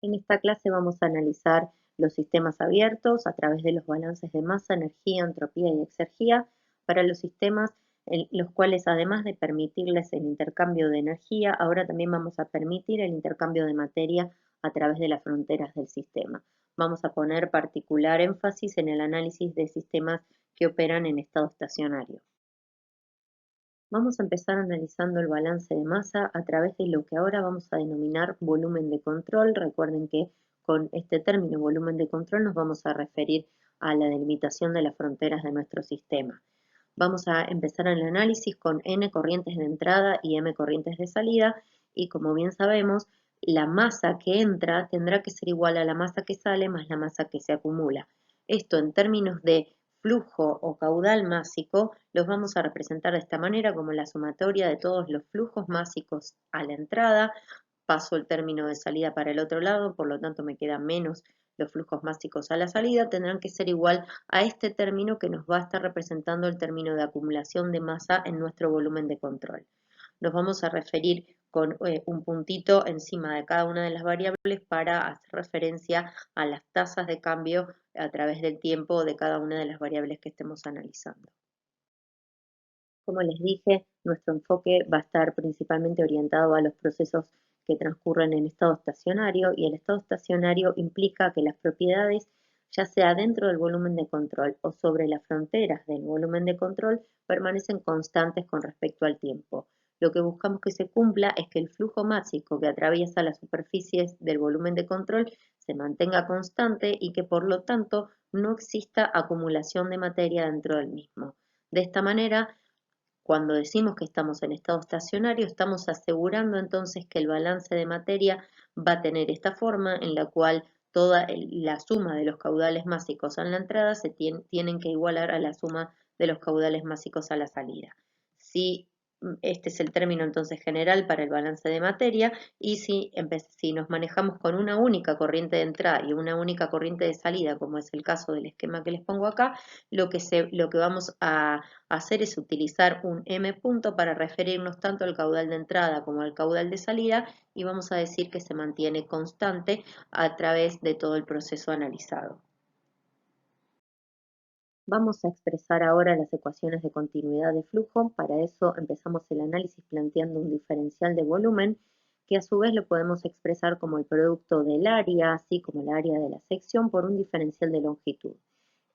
En esta clase vamos a analizar los sistemas abiertos a través de los balances de masa, energía, entropía y exergía para los sistemas en los cuales, además de permitirles el intercambio de energía, ahora también vamos a permitir el intercambio de materia a través de las fronteras del sistema. Vamos a poner particular énfasis en el análisis de sistemas que operan en estado estacionario. Vamos a empezar analizando el balance de masa a través de lo que ahora vamos a denominar volumen de control. Recuerden que con este término volumen de control nos vamos a referir a la delimitación de las fronteras de nuestro sistema. Vamos a empezar el análisis con N corrientes de entrada y M corrientes de salida y como bien sabemos, la masa que entra tendrá que ser igual a la masa que sale más la masa que se acumula. Esto en términos de flujo o caudal másico los vamos a representar de esta manera como la sumatoria de todos los flujos másicos a la entrada, paso el término de salida para el otro lado, por lo tanto me quedan menos los flujos másicos a la salida, tendrán que ser igual a este término que nos va a estar representando el término de acumulación de masa en nuestro volumen de control. Nos vamos a referir con un puntito encima de cada una de las variables para hacer referencia a las tasas de cambio a través del tiempo de cada una de las variables que estemos analizando. Como les dije, nuestro enfoque va a estar principalmente orientado a los procesos que transcurren en estado estacionario y el estado estacionario implica que las propiedades, ya sea dentro del volumen de control o sobre las fronteras del volumen de control, permanecen constantes con respecto al tiempo. Lo que buscamos que se cumpla es que el flujo másico que atraviesa las superficies del volumen de control se mantenga constante y que por lo tanto no exista acumulación de materia dentro del mismo. De esta manera, cuando decimos que estamos en estado estacionario, estamos asegurando entonces que el balance de materia va a tener esta forma en la cual toda la suma de los caudales másicos en la entrada se tienen que igualar a la suma de los caudales másicos a la salida. Si este es el término entonces general para el balance de materia y si nos manejamos con una única corriente de entrada y una única corriente de salida, como es el caso del esquema que les pongo acá, lo que vamos a hacer es utilizar un M punto para referirnos tanto al caudal de entrada como al caudal de salida y vamos a decir que se mantiene constante a través de todo el proceso analizado. Vamos a expresar ahora las ecuaciones de continuidad de flujo. Para eso empezamos el análisis planteando un diferencial de volumen que a su vez lo podemos expresar como el producto del área, así como el área de la sección, por un diferencial de longitud.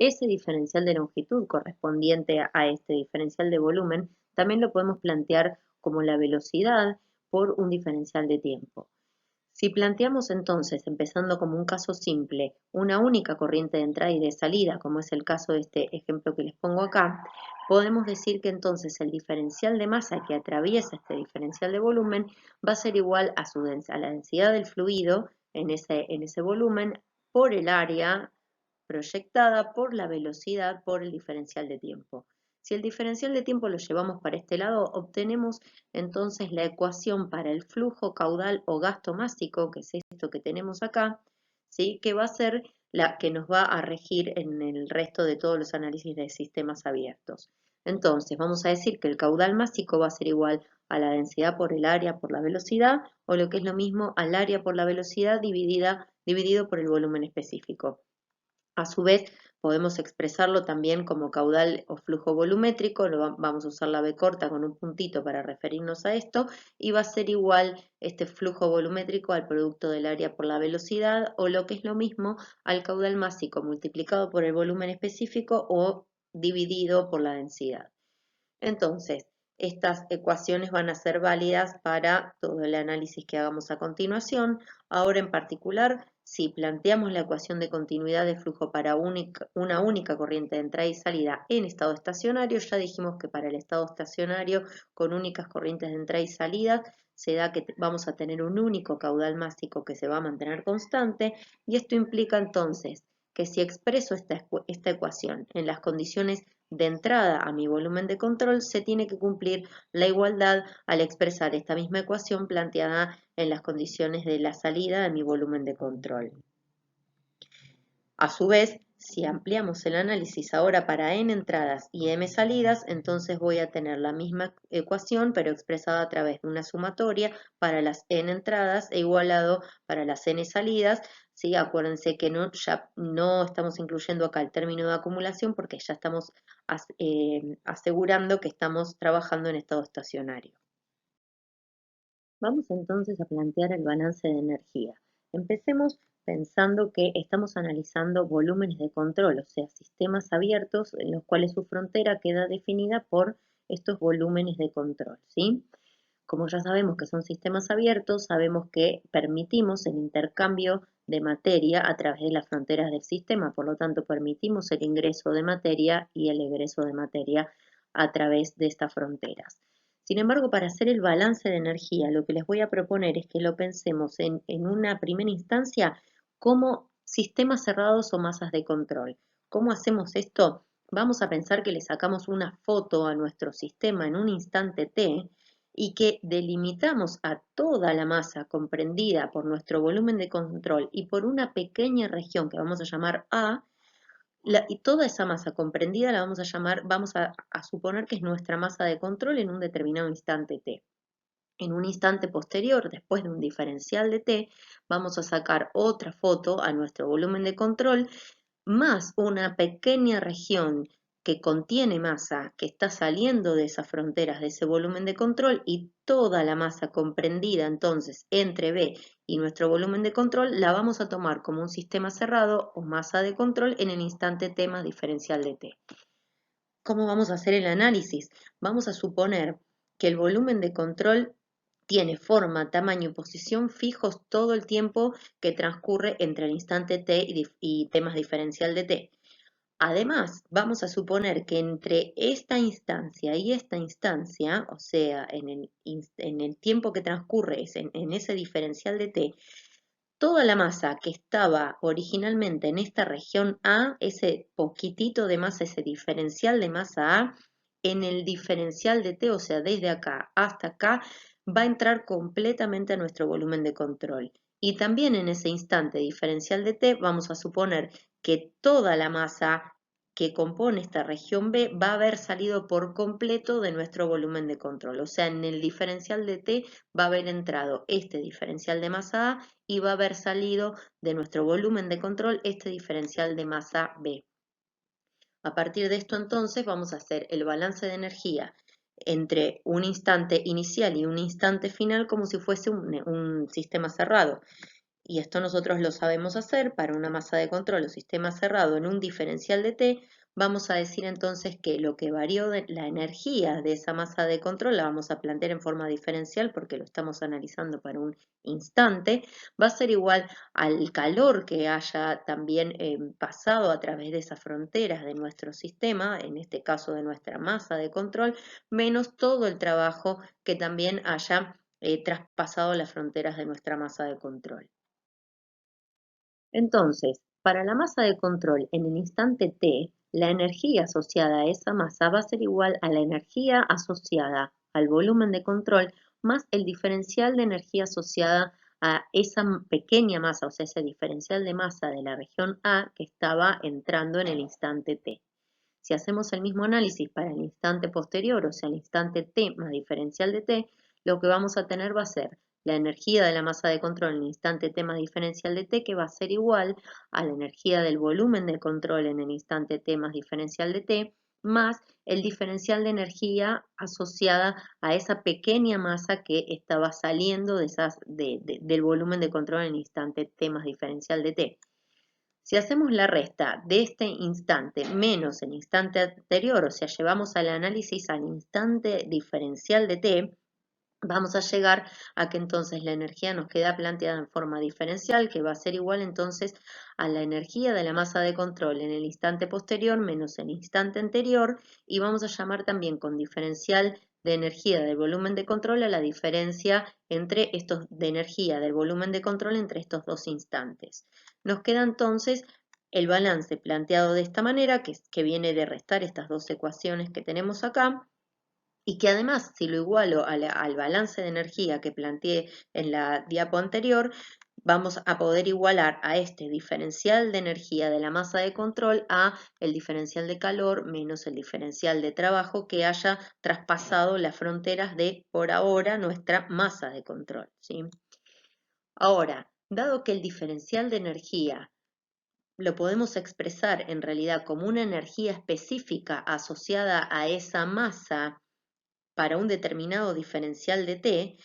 Ese diferencial de longitud correspondiente a este diferencial de volumen también lo podemos plantear como la velocidad por un diferencial de tiempo. Si planteamos entonces, empezando como un caso simple, una única corriente de entrada y de salida, como es el caso de este ejemplo que les pongo acá, podemos decir que entonces el diferencial de masa que atraviesa este diferencial de volumen va a ser igual a la densidad del fluido en ese volumen por el área proyectada por la velocidad por el diferencial de tiempo. Si el diferencial de tiempo lo llevamos para este lado, obtenemos entonces la ecuación para el flujo caudal o gasto másico, que es esto que tenemos acá, ¿sí? Que va a ser la que nos va a regir en el resto de todos los análisis de sistemas abiertos. Entonces, vamos a decir que el caudal másico va a ser igual a la densidad por el área por la velocidad, o lo que es lo mismo al área por la velocidad dividido por el volumen específico. A su vez, podemos expresarlo también como caudal o flujo volumétrico, vamos a usar la B corta con un puntito para referirnos a esto, y va a ser igual este flujo volumétrico al producto del área por la velocidad, o lo que es lo mismo, al caudal másico multiplicado por el volumen específico o dividido por la densidad. Entonces, estas ecuaciones van a ser válidas para todo el análisis que hagamos a continuación. Ahora en particular, si planteamos la ecuación de continuidad de flujo para una única corriente de entrada y salida en estado estacionario, ya dijimos que para el estado estacionario con únicas corrientes de entrada y salida se da que vamos a tener un único caudal másico que se va a mantener constante y esto implica entonces que si expreso esta ecuación en las condiciones de entrada a mi volumen de control, se tiene que cumplir la igualdad al expresar esta misma ecuación planteada en las condiciones de la salida de mi volumen de control. A su vez, Si ampliamos el análisis ahora para n entradas y m salidas, entonces voy a tener la misma ecuación, pero expresada a través de una sumatoria para las n entradas e igualado para las n salidas. ¿Sí? Acuérdense que ya no estamos incluyendo acá el término de acumulación porque ya estamos asegurando que estamos trabajando en estado estacionario. Vamos entonces a plantear el balance de energía. Empecemos pensando que estamos analizando volúmenes de control, o sea, sistemas abiertos en los cuales su frontera queda definida por estos volúmenes de control, ¿sí? Como ya sabemos que son sistemas abiertos, sabemos que permitimos el intercambio de materia a través de las fronteras del sistema, por lo tanto permitimos el ingreso de materia y el egreso de materia a través de estas fronteras. Sin embargo, para hacer el balance de energía, lo que les voy a proponer es que lo pensemos en una primera instancia como sistemas cerrados o masas de control. ¿Cómo hacemos esto? Vamos a pensar que le sacamos una foto a nuestro sistema en un instante t y que delimitamos a toda la masa comprendida por nuestro volumen de control y por una pequeña región que vamos a llamar A, y toda esa masa comprendida la vamos a llamar, vamos a suponer que es nuestra masa de control en un determinado instante t. En un instante posterior, después de un diferencial de t, vamos a sacar otra foto a nuestro volumen de control más una pequeña región que contiene masa que está saliendo de esas fronteras de ese volumen de control y toda la masa comprendida entonces entre B y nuestro volumen de control la vamos a tomar como un sistema cerrado o masa de control en el instante t más diferencial de t. ¿Cómo vamos a hacer el análisis? Vamos a suponer que el volumen de control tiene forma, tamaño y posición fijos todo el tiempo que transcurre entre el instante t y t más diferencial de t. Además, vamos a suponer que entre esta instancia y esta instancia, o sea, en el tiempo que transcurre en ese diferencial de t, toda la masa que estaba originalmente en esta región A, ese poquitito de masa, ese diferencial de masa A, en el diferencial de T, o sea, desde acá hasta acá, va a entrar completamente a nuestro volumen de control. Y también en ese instante diferencial de T vamos a suponer que toda la masa que compone esta región B va a haber salido por completo de nuestro volumen de control. O sea, en el diferencial de T va a haber entrado este diferencial de masa A y va a haber salido de nuestro volumen de control este diferencial de masa B. A partir de esto entonces vamos a hacer el balance de energía entre un instante inicial y un instante final como si fuese un sistema cerrado. Y esto nosotros lo sabemos hacer para una masa de control o sistema cerrado en un diferencial de T. Vamos a decir entonces que lo que varió de la energía de esa masa de control la vamos a plantear en forma diferencial porque lo estamos analizando para un instante, va a ser igual al calor que haya también pasado a través de esas fronteras de nuestro sistema, en este caso de nuestra masa de control, menos todo el trabajo que también haya traspasado las fronteras de nuestra masa de control. Entonces, para la masa de control en el instante t, la energía asociada a esa masa va a ser igual a la energía asociada al volumen de control más el diferencial de energía asociada a esa pequeña masa, o sea, ese diferencial de masa de la región A que estaba entrando en el instante t. Si hacemos el mismo análisis para el instante posterior, o sea, el instante t más diferencial de t, lo que vamos a tener va a ser la energía de la masa de control en el instante t más diferencial de t, que va a ser igual a la energía del volumen de control en el instante t más diferencial de t, más el diferencial de energía asociada a esa pequeña masa que estaba saliendo del volumen de control en el instante t más diferencial de t. Si hacemos la resta de este instante menos el instante anterior, o sea, llevamos al análisis al instante diferencial de t, vamos a llegar a que entonces la energía nos queda planteada en forma diferencial, que va a ser igual entonces a la energía de la masa de control en el instante posterior menos el instante anterior, y vamos a llamar también con diferencial de energía del volumen de control a la diferencia entre estos de energía del volumen de control entre estos dos instantes. Nos queda entonces el balance planteado de esta manera, que viene de restar estas dos ecuaciones que tenemos acá, y que además, si lo igualo al balance de energía que planteé en la diapo anterior, vamos a poder igualar a este diferencial de energía de la masa de control a el diferencial de calor menos el diferencial de trabajo que haya traspasado las fronteras de, por ahora, nuestra masa de control, ¿sí? Ahora, dado que el diferencial de energía lo podemos expresar en realidad como una energía específica asociada a esa masa para un determinado diferencial de T,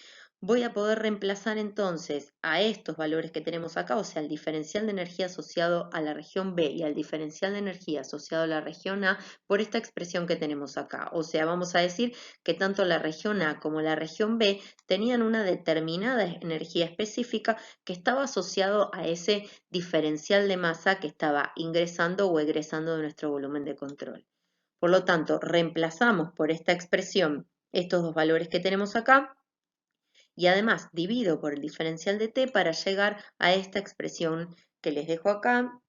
voy a poder reemplazar entonces a estos valores que tenemos acá, o sea, el diferencial de energía asociado a la región B y al diferencial de energía asociado a la región A, por esta expresión que tenemos acá. O sea, vamos a decir que tanto la región A como la región B tenían una determinada energía específica que estaba asociado a ese diferencial de masa que estaba ingresando o egresando de nuestro volumen de control. Por lo tanto, reemplazamos por esta expresión estos dos valores que tenemos acá y además divido por el diferencial de t para llegar a esta expresión que les dejo acá,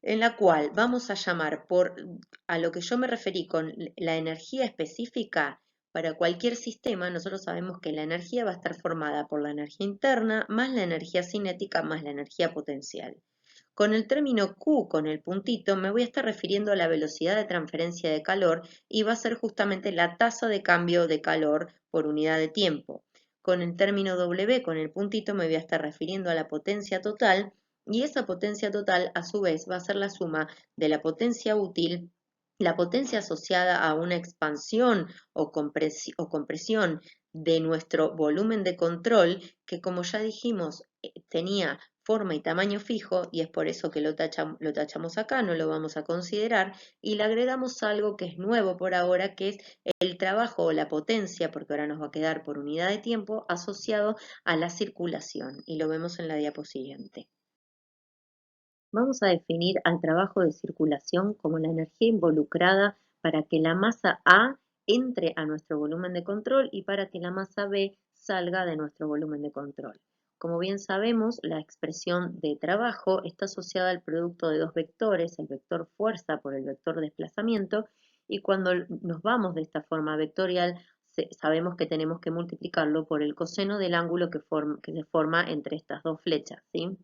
en la cual vamos a llamar a lo que yo me referí con la energía específica. Para cualquier sistema, nosotros sabemos que la energía va a estar formada por la energía interna más la energía cinética más la energía potencial. Con el término Q, con el puntito, me voy a estar refiriendo a la velocidad de transferencia de calor y va a ser justamente la tasa de cambio de calor por unidad de tiempo. Con el término W, con el puntito, me voy a estar refiriendo a la potencia total y esa potencia total, a su vez, va a ser la suma de la potencia útil, la potencia asociada a una expansión o compresión de nuestro volumen de control, que como ya dijimos, tenía forma y tamaño fijo, y es por eso que lo tachamos acá, no lo vamos a considerar, y le agregamos algo que es nuevo por ahora, que es el trabajo o la potencia, porque ahora nos va a quedar por unidad de tiempo, asociado a la circulación, y lo vemos en la diapo siguiente. Vamos a definir al trabajo de circulación como la energía involucrada para que la masa A entre a nuestro volumen de control y para que la masa B salga de nuestro volumen de control. Como bien sabemos, la expresión de trabajo está asociada al producto de dos vectores, el vector fuerza por el vector desplazamiento, y cuando nos vamos de esta forma vectorial, sabemos que tenemos que multiplicarlo por el coseno del ángulo que se forma entre estas dos flechas, ¿sí?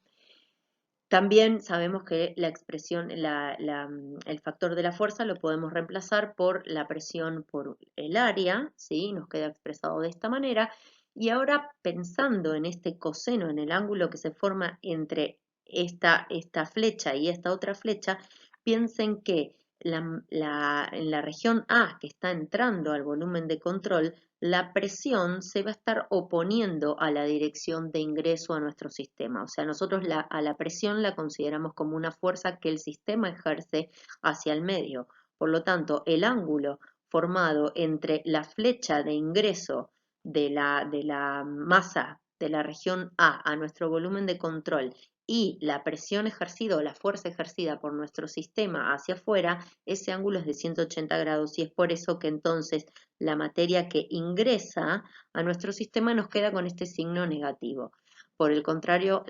También sabemos que la expresión, el factor de la fuerza lo podemos reemplazar por la presión por el área, ¿sí? Nos queda expresado de esta manera. Y ahora pensando en este coseno, en el ángulo que se forma entre esta flecha y esta otra flecha, piensen que en la región A que está entrando al volumen de control, la presión se va a estar oponiendo a la dirección de ingreso a nuestro sistema. O sea, nosotros a la presión la consideramos como una fuerza que el sistema ejerce hacia el medio. Por lo tanto, el ángulo formado entre la flecha de ingreso de la masa de la región A nuestro volumen de control y la presión ejercida o la fuerza ejercida por nuestro sistema hacia afuera, ese ángulo es de 180 grados y es por eso que entonces la materia que ingresa a nuestro sistema nos queda con este signo negativo. Por el contrario,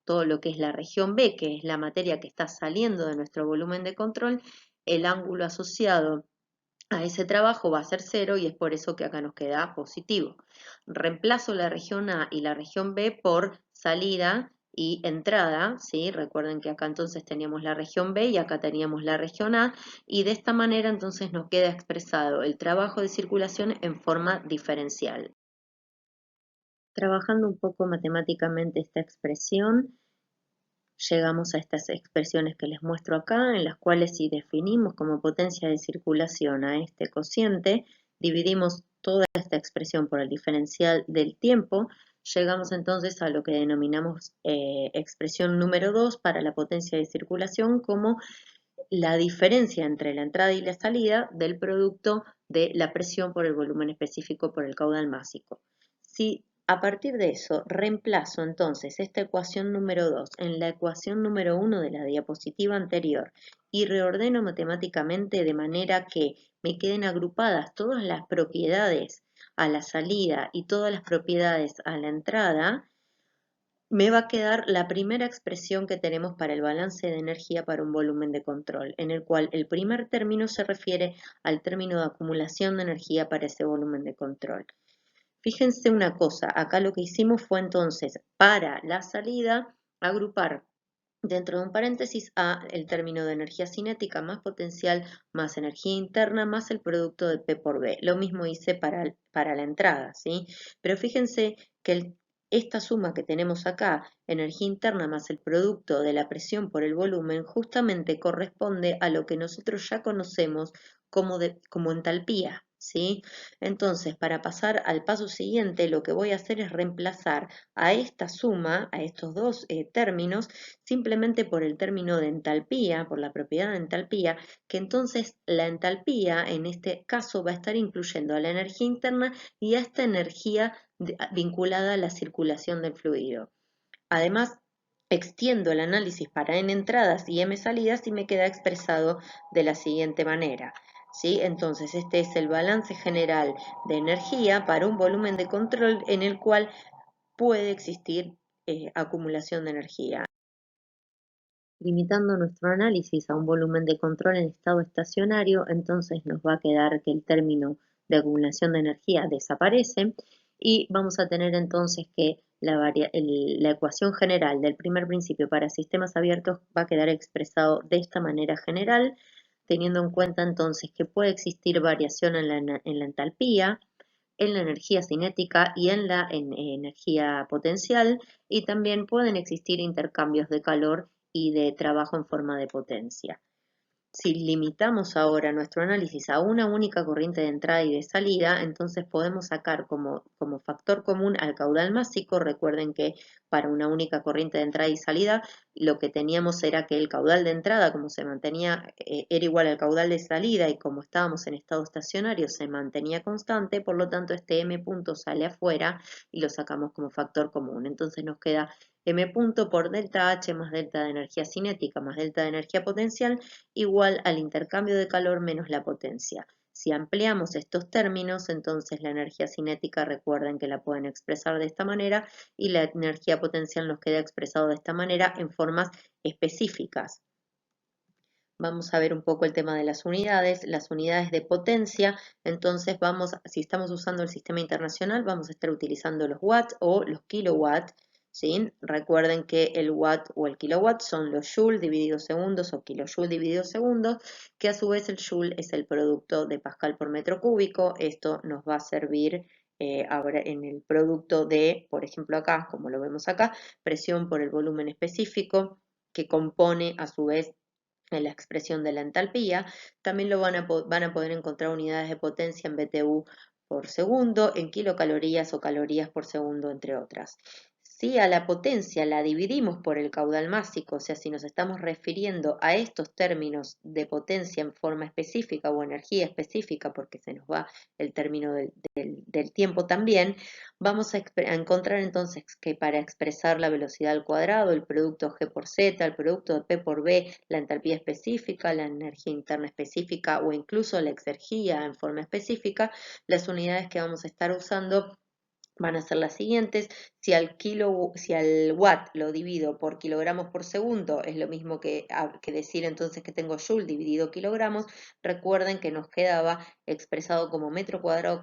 todo lo que es la región B, que es la materia que está saliendo de nuestro volumen de control, el ángulo asociado a ese trabajo va a ser 0 y es por eso que acá nos queda positivo. Reemplazo la región A y la región B por salida y entrada, ¿sí? Recuerden que acá entonces teníamos la región B y acá teníamos la región A, y de esta manera entonces nos queda expresado el trabajo de circulación en forma diferencial. Trabajando un poco matemáticamente esta expresión, llegamos a estas expresiones que les muestro acá, en las cuales si definimos como potencia de circulación a este cociente, dividimos toda esta expresión por el diferencial del tiempo, llegamos entonces a lo que denominamos expresión número 2 para la potencia de circulación como la diferencia entre la entrada y la salida del producto de la presión por el volumen específico por el caudal másico. Si a partir de eso reemplazo entonces esta ecuación número 2 en la ecuación número 1 de la diapositiva anterior y reordeno matemáticamente de manera que me queden agrupadas todas las propiedades a la salida y todas las propiedades a la entrada, me va a quedar la primera expresión que tenemos para el balance de energía para un volumen de control, en el cual el primer término se refiere al término de acumulación de energía para ese volumen de control. Fíjense una cosa, acá lo que hicimos fue entonces, para la salida, agrupar dentro de un paréntesis a el término de energía cinética más potencial más energía interna más el producto de P por B. Lo mismo hice para la entrada, ¿sí? Pero fíjense que esta suma que tenemos acá, energía interna más el producto de la presión por el volumen, justamente corresponde a lo que nosotros ya conocemos como entalpía, ¿sí? Entonces, para pasar al paso siguiente, lo que voy a hacer es reemplazar a esta suma, a estos dos términos, simplemente por el término de entalpía, por la propiedad de entalpía, que entonces la entalpía en este caso va a estar incluyendo a la energía interna y a esta energía vinculada a la circulación del fluido. Además, extiendo el análisis para n entradas y m salidas y me queda expresado de la siguiente manera. ¿Sí? Entonces, este es el balance general de energía para un volumen de control en el cual puede existir acumulación de energía. Limitando nuestro análisis a un volumen de control en estado estacionario, entonces nos va a quedar que el término de acumulación de energía desaparece y vamos a tener entonces que la ecuación general del primer principio para sistemas abiertos va a quedar expresado de esta manera general, teniendo en cuenta entonces que puede existir variación en la entalpía, en la energía cinética y en la energía potencial, y también pueden existir intercambios de calor y de trabajo en forma de potencia. Si limitamos ahora nuestro análisis a una única corriente de entrada y de salida, entonces podemos sacar como factor común al caudal másico. Recuerden que para una única corriente de entrada y salida, lo que teníamos era que el caudal de entrada, como se mantenía, era igual al caudal de salida, y como estábamos en estado estacionario, se mantenía constante. Por lo tanto, este m punto sale afuera y lo sacamos como factor común. Entonces nos queda m punto por delta H más delta de energía cinética más delta de energía potencial igual al intercambio de calor menos la potencia. Si ampliamos estos términos, entonces la energía cinética, recuerden que la pueden expresar de esta manera, y la energía potencial nos queda expresado de esta manera en formas específicas. Vamos a ver un poco el tema de las unidades de potencia. Entonces si estamos usando el sistema internacional, vamos a estar utilizando los watts o los kilowatts. ¿Sí? Recuerden que el watt o el kilowatt son los joules divididos segundos o kilojoules divididos segundos, que a su vez el joule es el producto de pascal por metro cúbico. Esto nos va a servir ahora en el producto de, por ejemplo acá, como lo vemos acá, presión por el volumen específico, que compone a su vez en la expresión de la entalpía. También van a poder encontrar unidades de potencia en BTU por segundo, en kilocalorías o calorías por segundo, entre otras. Si a la potencia la dividimos por el caudal másico, o sea, si nos estamos refiriendo a estos términos de potencia en forma específica o energía específica, porque se nos va el término del tiempo también, vamos a encontrar entonces que para expresar la velocidad al cuadrado, el producto G por Z, el producto de P por B, la entalpía específica, la energía interna específica o incluso la exergía en forma específica, las unidades que vamos a estar usando van a ser las siguientes. Si al watt lo divido por kilogramos por segundo, es lo mismo que decir entonces que tengo joule dividido kilogramos. Recuerden que nos quedaba expresado como metro cuadrado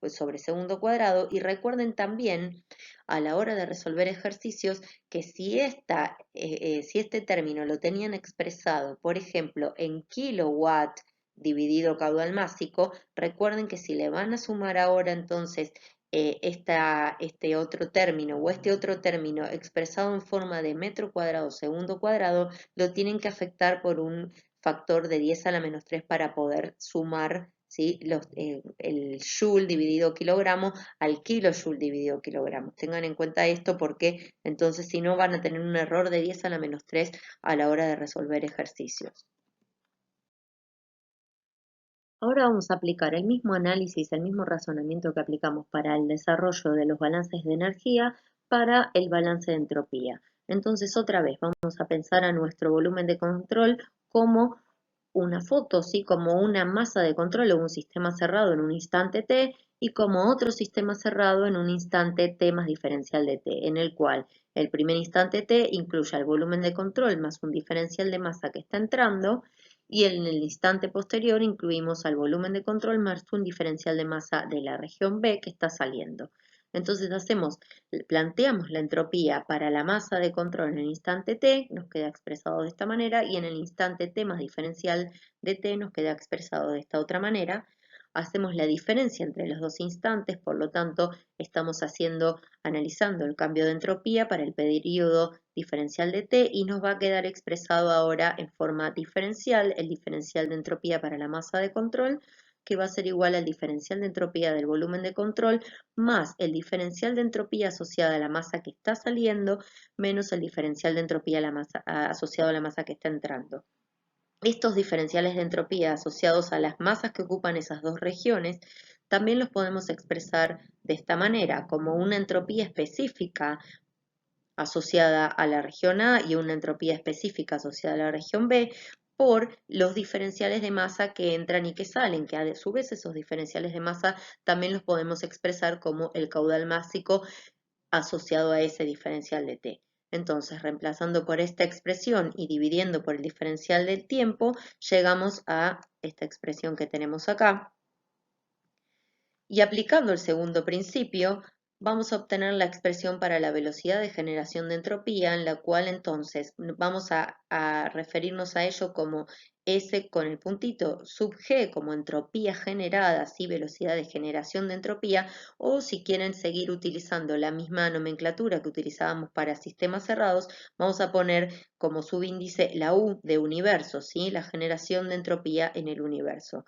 sobre segundo cuadrado. Y recuerden también a la hora de resolver ejercicios que si este término lo tenían expresado, por ejemplo, en kilowatt dividido caudal másico, recuerden que si le van a sumar ahora entonces este otro término o este otro término expresado en forma de metro cuadrado segundo cuadrado, lo tienen que afectar por un factor de 10 a la menos 3 para poder sumar, ¿sí? El joule dividido kilogramo al kilojoule dividido kilogramo. Tengan en cuenta esto porque entonces si no van a tener un error de 10 a la menos 3 a la hora de resolver ejercicios. Ahora vamos a aplicar el mismo análisis, el mismo razonamiento que aplicamos para el desarrollo de los balances de energía para el balance de entropía. Entonces, otra vez, vamos a pensar a nuestro volumen de control como una foto, ¿sí? Como una masa de control o un sistema cerrado en un instante t, y como otro sistema cerrado en un instante t más diferencial de t, en el cual el primer instante t incluye el volumen de control más un diferencial de masa que está entrando, y en el instante posterior incluimos al volumen de control más un diferencial de masa de la región B que está saliendo. Entonces planteamos la entropía para la masa de control en el instante t, nos queda expresado de esta manera, y en el instante t más diferencial de t nos queda expresado de esta otra manera. Hacemos la diferencia entre los dos instantes, por lo tanto estamos analizando el cambio de entropía para el periodo diferencial de t y nos va a quedar expresado ahora en forma diferencial, el diferencial de entropía para la masa de control, que va a ser igual al diferencial de entropía del volumen de control más el diferencial de entropía asociada a la masa que está saliendo menos el diferencial de entropía asociado a la masa que está entrando. Estos diferenciales de entropía asociados a las masas que ocupan esas dos regiones también los podemos expresar de esta manera, como una entropía específica asociada a la región A y una entropía específica asociada a la región B por los diferenciales de masa que entran y que salen, que a su vez esos diferenciales de masa también los podemos expresar como el caudal másico asociado a ese diferencial de t. Entonces, reemplazando por esta expresión y dividiendo por el diferencial del tiempo, llegamos a esta expresión que tenemos acá. Y aplicando el segundo principio, vamos a obtener la expresión para la velocidad de generación de entropía, en la cual entonces vamos a referirnos a ello como S con el puntito sub G como entropía generada, ¿sí? Velocidad de generación de entropía, o si quieren seguir utilizando la misma nomenclatura que utilizábamos para sistemas cerrados, vamos a poner como subíndice la U de universo, ¿sí? La generación de entropía en el universo.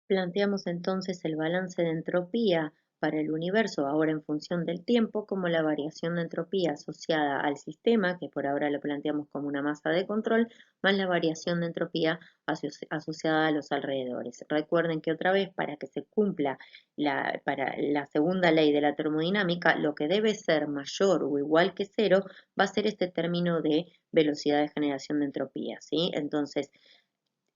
Planteamos entonces el balance de entropía para el universo ahora en función del tiempo como la variación de entropía asociada al sistema, que por ahora lo planteamos como una masa de control, más la variación de entropía asociada a los alrededores. Recuerden que otra vez, para que se cumpla para la segunda ley de la termodinámica, lo que debe ser mayor o igual que cero va a ser este término de velocidad de generación de entropía, ¿sí? Entonces,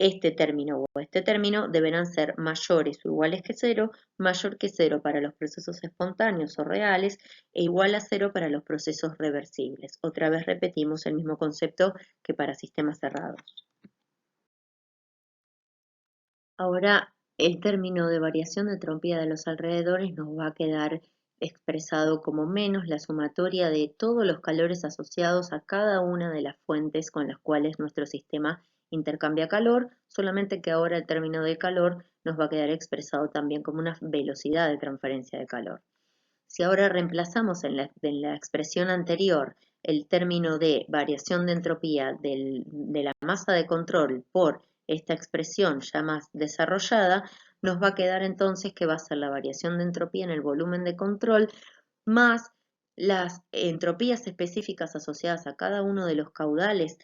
este término o este término deberán ser mayores o iguales que cero, mayor que cero para los procesos espontáneos o reales e igual a cero para los procesos reversibles. Otra vez repetimos el mismo concepto que para sistemas cerrados. Ahora, el término de variación de entropía de los alrededores nos va a quedar expresado como menos la sumatoria de todos los calores asociados a cada una de las fuentes con las cuales nuestro sistema intercambia calor, solamente que ahora el término de calor nos va a quedar expresado también como una velocidad de transferencia de calor. Si ahora reemplazamos en la expresión anterior el término de variación de entropía de la masa de control por esta expresión ya más desarrollada, nos va a quedar entonces que va a ser la variación de entropía en el volumen de control más las entropías específicas asociadas a cada uno de los caudales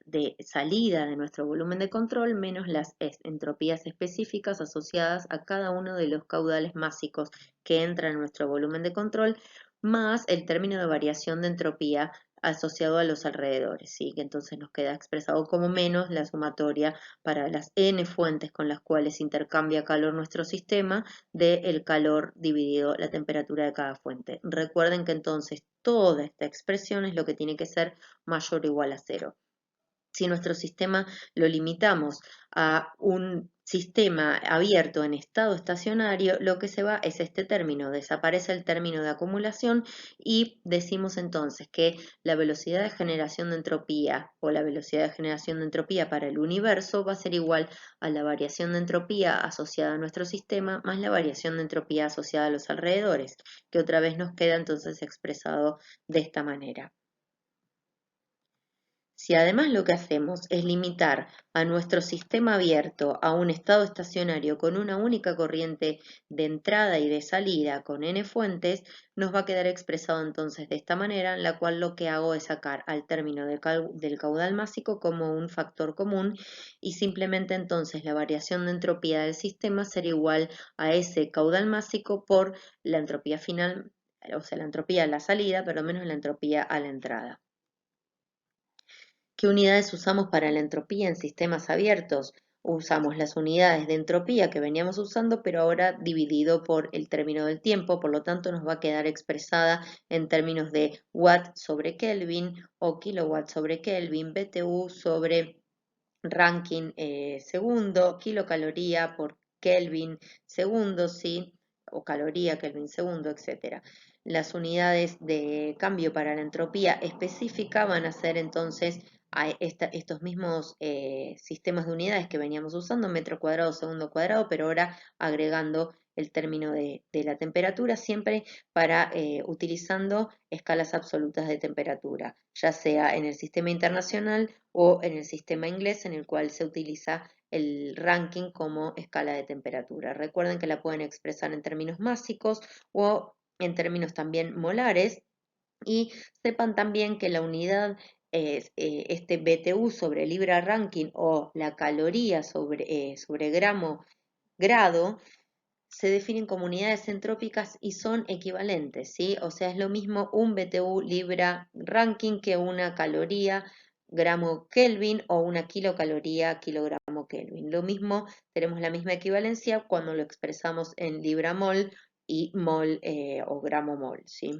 de salida de nuestro volumen de control menos las entropías específicas asociadas a cada uno de los caudales másicos que entran en nuestro volumen de control, más el término de variación de entropía asociado a los alrededores, ¿sí? Que entonces nos queda expresado como menos la sumatoria para las n fuentes con las cuales intercambia calor nuestro sistema del calor dividido la temperatura de cada fuente. Recuerden que entonces toda esta expresión es lo que tiene que ser mayor o igual a cero. Si nuestro sistema lo limitamos a un sistema abierto en estado estacionario, lo que se va es este término, desaparece el término de acumulación y decimos entonces que la velocidad de generación de entropía o la velocidad de generación de entropía para el universo va a ser igual a la variación de entropía asociada a nuestro sistema más la variación de entropía asociada a los alrededores, que otra vez nos queda entonces expresado de esta manera. Si además lo que hacemos es limitar a nuestro sistema abierto a un estado estacionario con una única corriente de entrada y de salida con n fuentes, nos va a quedar expresado entonces de esta manera, en la cual lo que hago es sacar al término del caudal másico como un factor común y simplemente entonces la variación de entropía del sistema será igual a ese caudal másico por la entropía final, o sea, la entropía a la salida, pero menos la entropía a la entrada. ¿Qué unidades usamos para la entropía en sistemas abiertos? Usamos las unidades de entropía que veníamos usando, pero ahora dividido por el término del tiempo, por lo tanto nos va a quedar expresada en términos de watt sobre Kelvin o kilowatt sobre Kelvin, BTU sobre Rankine segundo, kilocaloría por Kelvin segundo, ¿sí? o caloría, Kelvin segundo, etc. Las unidades de cambio para la entropía específica van a ser entonces estos mismos sistemas de unidades que veníamos usando, metro cuadrado, segundo cuadrado, pero ahora agregando el término de la temperatura, siempre para utilizando escalas absolutas de temperatura, ya sea en el sistema internacional o en el sistema inglés, en el cual se utiliza el Rankine como escala de temperatura. Recuerden que la pueden expresar en términos másicos o en términos también molares, y sepan también que la unidad es este BTU sobre libra Rankine o la caloría sobre grado se definen como unidades entrópicas y son equivalentes, ¿sí? O sea, es lo mismo un BTU libra Rankine que una caloría gramo Kelvin o una kilocaloría kilogramo Kelvin. Lo mismo, tenemos la misma equivalencia cuando lo expresamos en libra mol y mol o gramo mol, ¿sí?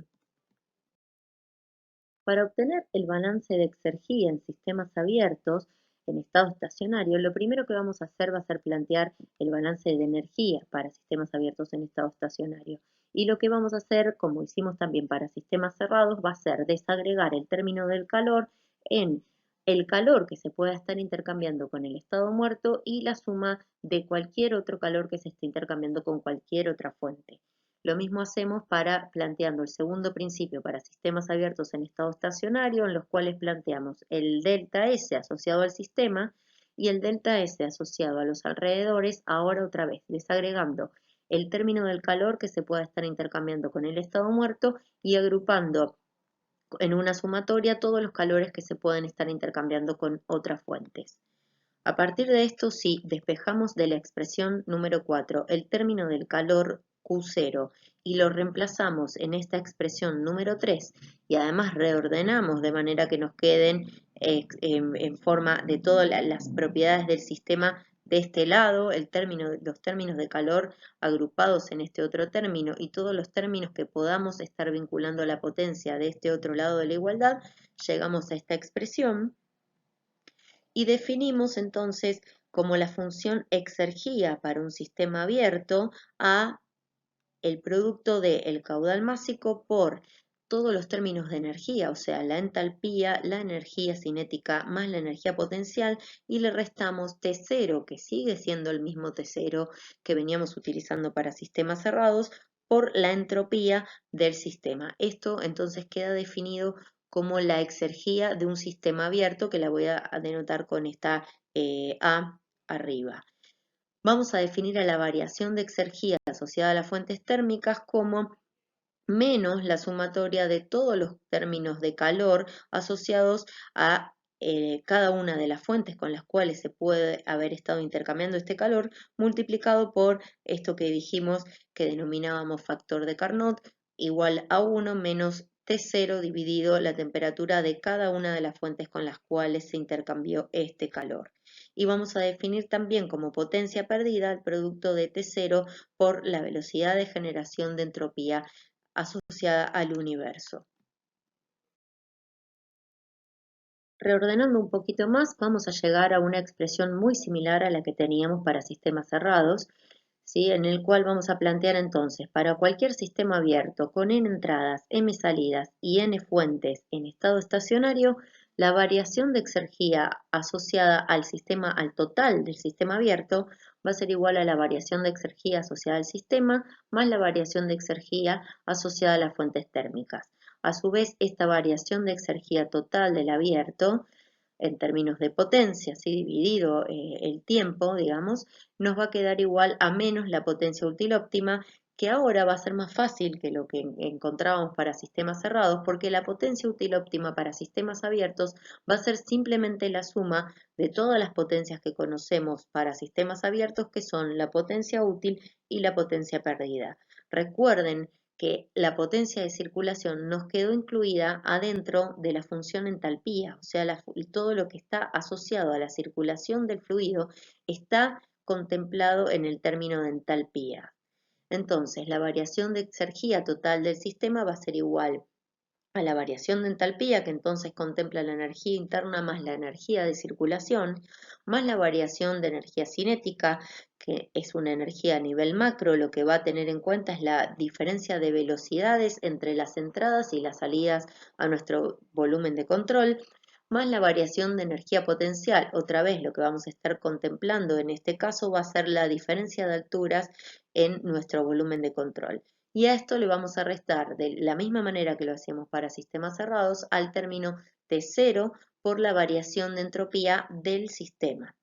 Para obtener el balance de exergía en sistemas abiertos en estado estacionario, lo primero que vamos a hacer va a ser plantear el balance de energía para sistemas abiertos en estado estacionario. Y lo que vamos a hacer, como hicimos también para sistemas cerrados, va a ser desagregar el término del calor en el calor que se pueda estar intercambiando con el estado muerto y la suma de cualquier otro calor que se esté intercambiando con cualquier otra fuente. Lo mismo hacemos para planteando el segundo principio para sistemas abiertos en estado estacionario, en los cuales planteamos el delta S asociado al sistema y el delta S asociado a los alrededores, ahora otra vez desagregando el término del calor que se pueda estar intercambiando con el estado muerto y agrupando en una sumatoria todos los calores que se pueden estar intercambiando con otras fuentes. A partir de esto, si despejamos de la expresión número 4 el término del calor Q0 y lo reemplazamos en esta expresión número 3 y además reordenamos de manera que nos queden en forma de todas las propiedades del sistema de este lado, los términos de calor agrupados en este otro término y todos los términos que podamos estar vinculando a la potencia de este otro lado de la igualdad, llegamos a esta expresión y definimos entonces como la función exergía para un sistema abierto a el producto del caudal másico por todos los términos de energía, o sea, la entalpía, la energía cinética más la energía potencial, y le restamos T0, que sigue siendo el mismo T0 que veníamos utilizando para sistemas cerrados, por la entropía del sistema. Esto entonces queda definido como la exergía de un sistema abierto, que la voy a denotar con esta A arriba. Vamos a definir a la variación de exergía asociada a las fuentes térmicas como menos la sumatoria de todos los términos de calor asociados a cada una de las fuentes con las cuales se puede haber estado intercambiando este calor, multiplicado por esto que dijimos que denominábamos factor de Carnot, igual a 1 menos T0 dividido la temperatura de cada una de las fuentes con las cuales se intercambió este calor. Y vamos a definir también como potencia perdida el producto de T0 por la velocidad de generación de entropía asociada al universo. Reordenando un poquito más, vamos a llegar a una expresión muy similar a la que teníamos para sistemas cerrados, ¿sí? En el cual vamos a plantear entonces, para cualquier sistema abierto con n entradas, m salidas y n fuentes en estado estacionario, la variación de exergía asociada al total del sistema abierto va a ser igual a la variación de exergía asociada al sistema más la variación de exergía asociada a las fuentes térmicas. A su vez, esta variación de exergía total del abierto, en términos de potencia, ¿sí? Dividido el tiempo, digamos, nos va a quedar igual a menos la potencia útil óptima, que ahora va a ser más fácil que lo que encontrábamos para sistemas cerrados, porque la potencia útil óptima para sistemas abiertos va a ser simplemente la suma de todas las potencias que conocemos para sistemas abiertos, que son la potencia útil y la potencia perdida. Recuerden que la potencia de circulación nos quedó incluida adentro de la función entalpía, o sea, todo lo que está asociado a la circulación del fluido está contemplado en el término de entalpía. Entonces, la variación de exergía total del sistema va a ser igual a la variación de entalpía, que entonces contempla la energía interna más la energía de circulación, más la variación de energía cinética, que es una energía a nivel macro. Lo que va a tener en cuenta es la diferencia de velocidades entre las entradas y las salidas a nuestro volumen de control, más la variación de energía potencial. Otra vez, lo que vamos a estar contemplando en este caso va a ser la diferencia de alturas en nuestro volumen de control. Y a esto le vamos a restar, de la misma manera que lo hacíamos para sistemas cerrados, al término de cero por la variación de entropía del sistema.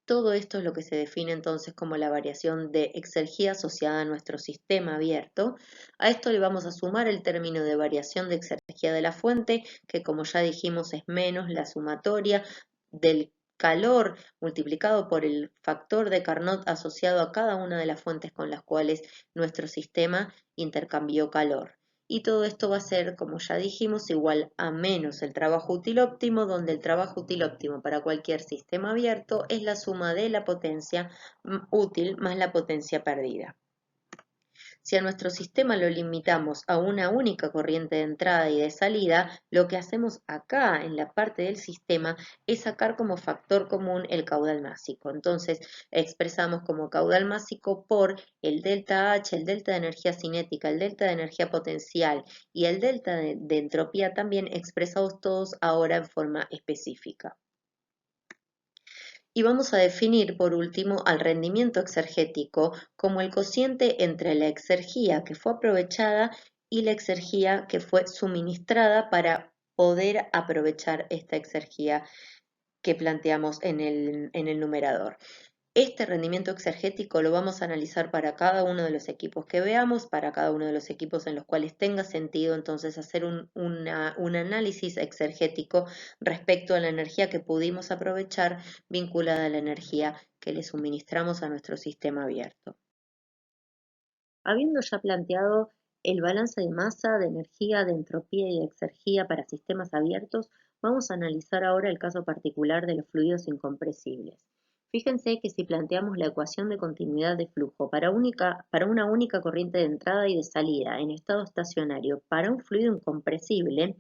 Todo esto es lo que se define entonces como la variación de exergía asociada a nuestro sistema abierto. A esto le vamos a sumar el término de variación de exergía de la fuente, que como ya dijimos es menos la sumatoria del calor multiplicado por el factor de Carnot asociado a cada una de las fuentes con las cuales nuestro sistema intercambió calor. Y todo esto va a ser, como ya dijimos, igual a menos el trabajo útil óptimo, donde el trabajo útil óptimo para cualquier sistema abierto es la suma de la potencia útil más la potencia perdida. Si a nuestro sistema lo limitamos a una única corriente de entrada y de salida, lo que hacemos acá en la parte del sistema es sacar como factor común el caudal másico. Entonces expresamos como caudal másico por el delta H, el delta de energía cinética, el delta de energía potencial y el delta de entropía también, expresados todos ahora en forma específica. Y vamos a definir por último al rendimiento exergético como el cociente entre la exergía que fue aprovechada y la exergía que fue suministrada para poder aprovechar esta exergía que planteamos en el numerador. Este rendimiento exergético lo vamos a analizar para cada uno de los equipos que veamos, para cada uno de los equipos en los cuales tenga sentido entonces hacer un análisis exergético respecto a la energía que pudimos aprovechar vinculada a la energía que le suministramos a nuestro sistema abierto. Habiendo ya planteado el balance de masa, de energía, de entropía y de exergía para sistemas abiertos, vamos a analizar ahora el caso particular de los fluidos incompresibles. Fíjense que si planteamos la ecuación de continuidad de flujo para una única corriente de entrada y de salida en estado estacionario para un fluido incompresible,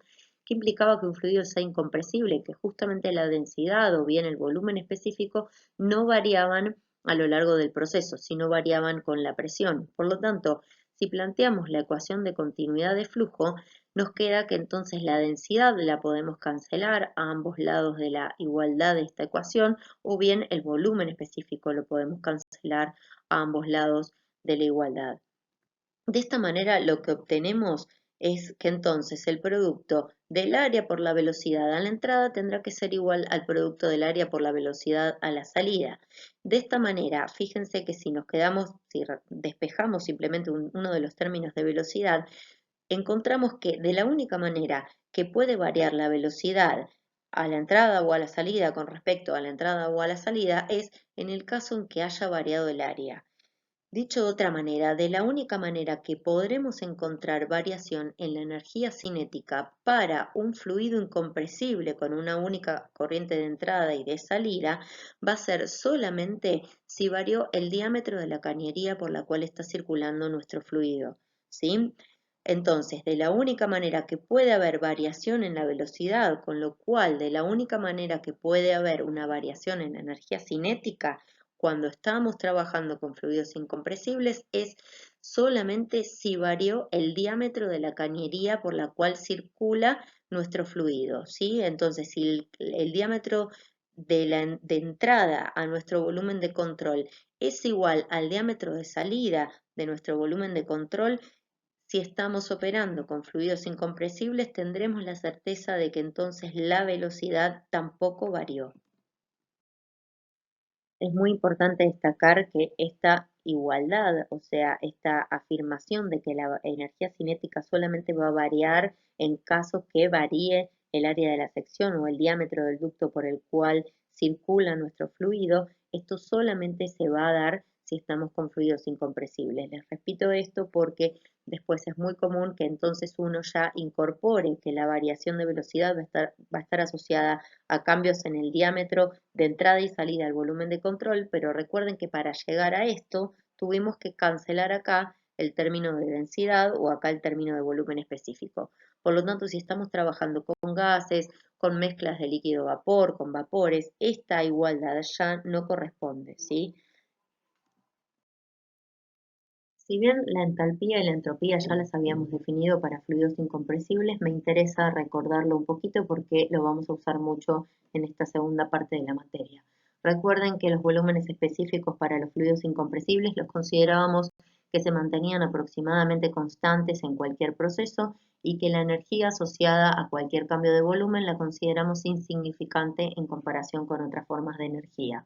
que implicaba que un fluido sea incompresible, que justamente la densidad o bien el volumen específico no variaban a lo largo del proceso, sino variaban con la presión. Por lo tanto, si planteamos la ecuación de continuidad de flujo, nos queda que entonces la densidad la podemos cancelar a ambos lados de la igualdad de esta ecuación, o bien el volumen específico lo podemos cancelar a ambos lados de la igualdad. De esta manera lo que obtenemos es que entonces el producto del área por la velocidad a la entrada tendrá que ser igual al producto del área por la velocidad a la salida. De esta manera, fíjense que si despejamos simplemente uno de los términos de velocidad, encontramos que de la única manera que puede variar la velocidad a la entrada o a la salida con respecto a la entrada o a la salida es en el caso en que haya variado el área. Dicho de otra manera, de la única manera que podremos encontrar variación en la energía cinética para un fluido incompresible con una única corriente de entrada y de salida va a ser solamente si varió el diámetro de la cañería por la cual está circulando nuestro fluido, ¿sí? Entonces, de la única manera que puede haber variación en la velocidad, con lo cual de la única manera que puede haber una variación en la energía cinética, cuando estamos trabajando con fluidos incompresibles es solamente si varió el diámetro de la cañería por la cual circula nuestro fluido, ¿sí? Entonces, si el diámetro de entrada a nuestro volumen de control es igual al diámetro de salida de nuestro volumen de control, si estamos operando con fluidos incompresibles, tendremos la certeza de que entonces la velocidad tampoco varió. Es muy importante destacar que esta igualdad, o sea, esta afirmación de que la energía cinética solamente va a variar en caso que varíe el área de la sección o el diámetro del ducto por el cual circula nuestro fluido, esto solamente se va a dar si estamos con fluidos incompresibles. Les repito esto porque después es muy común que entonces uno ya incorpore que la variación de velocidad va a estar asociada a cambios en el diámetro de entrada y salida al volumen de control, pero recuerden que para llegar a esto tuvimos que cancelar acá el término de densidad o acá el término de volumen específico. Por lo tanto, si estamos trabajando con gases, con mezclas de líquido vapor, con vapores, esta igualdad ya no corresponde, ¿sí? Si bien la entalpía y la entropía ya las habíamos definido para fluidos incompresibles, me interesa recordarlo un poquito porque lo vamos a usar mucho en esta segunda parte de la materia. Recuerden que los volúmenes específicos para los fluidos incompresibles los considerábamos que se mantenían aproximadamente constantes en cualquier proceso y que la energía asociada a cualquier cambio de volumen la consideramos insignificante en comparación con otras formas de energía.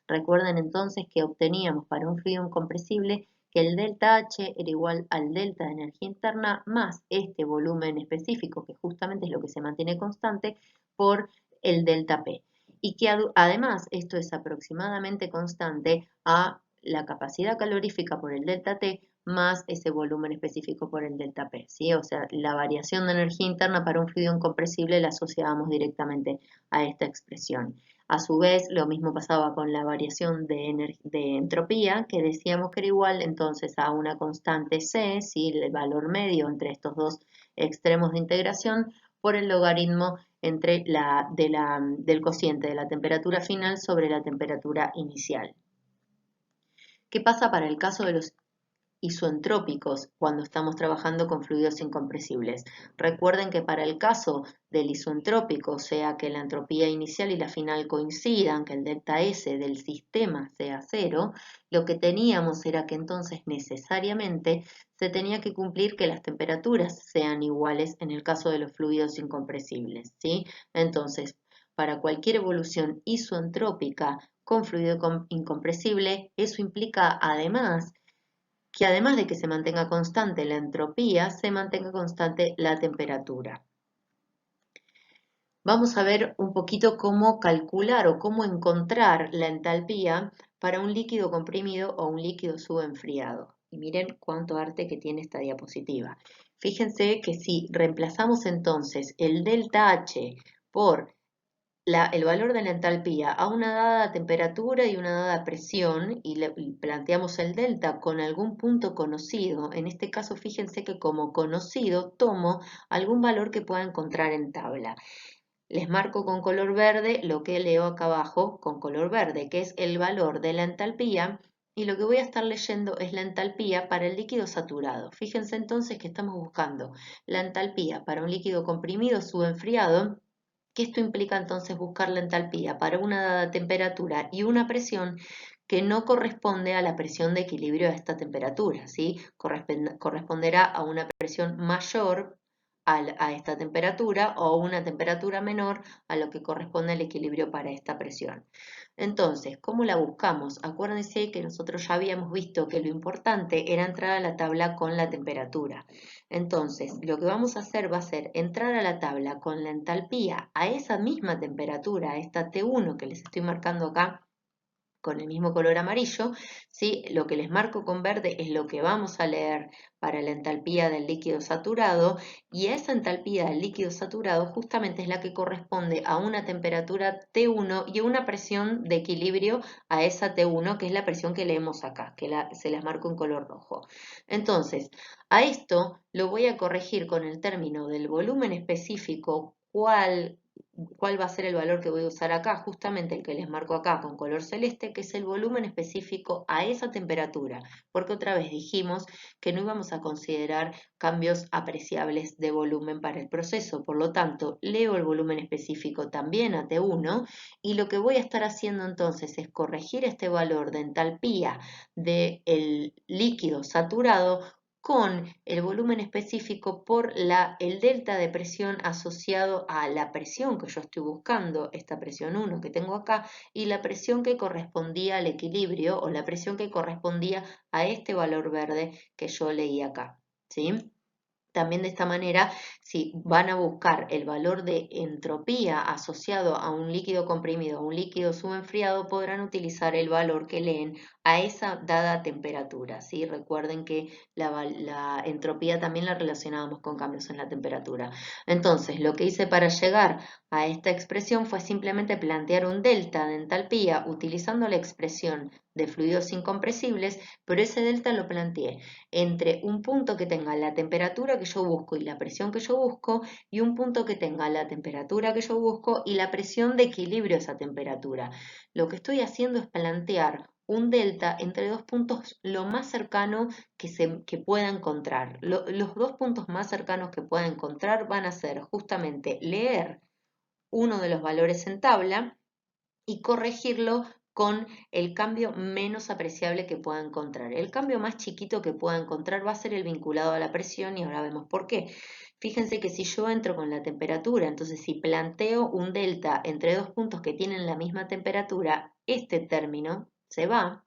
Recuerden entonces que obteníamos para un fluido incompresible que el delta H era igual al delta de energía interna más este volumen específico, que justamente es lo que se mantiene constante, por el delta P. Y que además esto es aproximadamente constante a la capacidad calorífica por el delta T más ese volumen específico por el delta P, ¿sí? O sea, la variación de energía interna para un fluido incompresible la asociábamos directamente a esta expresión. A su vez, lo mismo pasaba con la variación de entropía, que decíamos que era igual entonces a una constante C, ¿sí? El valor medio entre estos dos extremos de integración, por el logaritmo entre del cociente de la temperatura final sobre la temperatura inicial. ¿Qué pasa para el caso de los isoentrópicos cuando estamos trabajando con fluidos incompresibles? Recuerden que para el caso del isoentrópico, o sea que la entropía inicial y la final coincidan, que el delta S del sistema sea cero, lo que teníamos era que entonces necesariamente se tenía que cumplir que las temperaturas sean iguales en el caso de los fluidos incompresibles, ¿sí? Entonces, para cualquier evolución isoentrópica con fluido incompresible, eso implica además que además de que se mantenga constante la entropía, se mantenga constante la temperatura. Vamos a ver un poquito cómo calcular o cómo encontrar la entalpía para un líquido comprimido o un líquido subenfriado. Y miren cuánto arte que tiene esta diapositiva. Fíjense que si reemplazamos entonces el delta H por el valor de la entalpía a una dada temperatura y una dada presión y planteamos el delta con algún punto conocido, en este caso fíjense que como conocido tomo algún valor que pueda encontrar en tabla. Les marco con color verde lo que leo acá abajo con color verde, que es el valor de la entalpía, y lo que voy a estar leyendo es la entalpía para el líquido saturado. Fíjense entonces que estamos buscando la entalpía para un líquido comprimido subenfriado, que esto implica entonces buscar la entalpía para una dada temperatura y una presión que no corresponde a la presión de equilibrio a esta temperatura, ¿sí? Corresponderá a una presión mayor a esta temperatura o una temperatura menor a lo que corresponde al equilibrio para esta presión. Entonces, ¿cómo la buscamos? Acuérdense que nosotros ya habíamos visto que lo importante era entrar a la tabla con la temperatura. Entonces, lo que vamos a hacer va a ser entrar a la tabla con la entalpía a esa misma temperatura, a esta T1 que les estoy marcando acá con el mismo color amarillo, ¿sí? Lo que les marco con verde es lo que vamos a leer para la entalpía del líquido saturado, y esa entalpía del líquido saturado justamente es la que corresponde a una temperatura T1 y a una presión de equilibrio a esa T1, que es la presión que leemos acá, que se las marco en color rojo. Entonces, a esto lo voy a corregir con el término del volumen específico, cuál va a ser el valor que voy a usar acá, justamente el que les marco acá con color celeste, que es el volumen específico a esa temperatura, porque otra vez dijimos que no íbamos a considerar cambios apreciables de volumen para el proceso, por lo tanto, leo el volumen específico también a T1, y lo que voy a estar haciendo entonces es corregir este valor de entalpía del líquido saturado con el volumen específico por el delta de presión asociado a la presión que yo estoy buscando, esta presión 1 que tengo acá, y la presión que correspondía al equilibrio o la presión que correspondía a este valor verde que yo leí acá, ¿sí? También de esta manera, si van a buscar el valor de entropía asociado a un líquido comprimido o un líquido subenfriado, podrán utilizar el valor que leen a esa dada temperatura, ¿sí? Recuerden que la entropía también la relacionábamos con cambios en la temperatura. Entonces, lo que hice para llegar a esta expresión fue simplemente plantear un delta de entalpía utilizando la expresión de fluidos incompresibles, pero ese delta lo planteé entre un punto que tenga la temperatura que yo busco y la presión que yo busco, y un punto que tenga la temperatura que yo busco y la presión de equilibrio a esa temperatura. Lo que estoy haciendo es plantear un delta entre dos puntos lo más cercano que pueda encontrar. Los dos puntos más cercanos que pueda encontrar van a ser justamente leer uno de los valores en tabla y corregirlo con el cambio menos apreciable que pueda encontrar. El cambio más chiquito que pueda encontrar va a ser el vinculado a la presión y ahora vemos por qué. Fíjense que si yo entro con la temperatura, entonces si planteo un delta entre dos puntos que tienen la misma temperatura, este término se va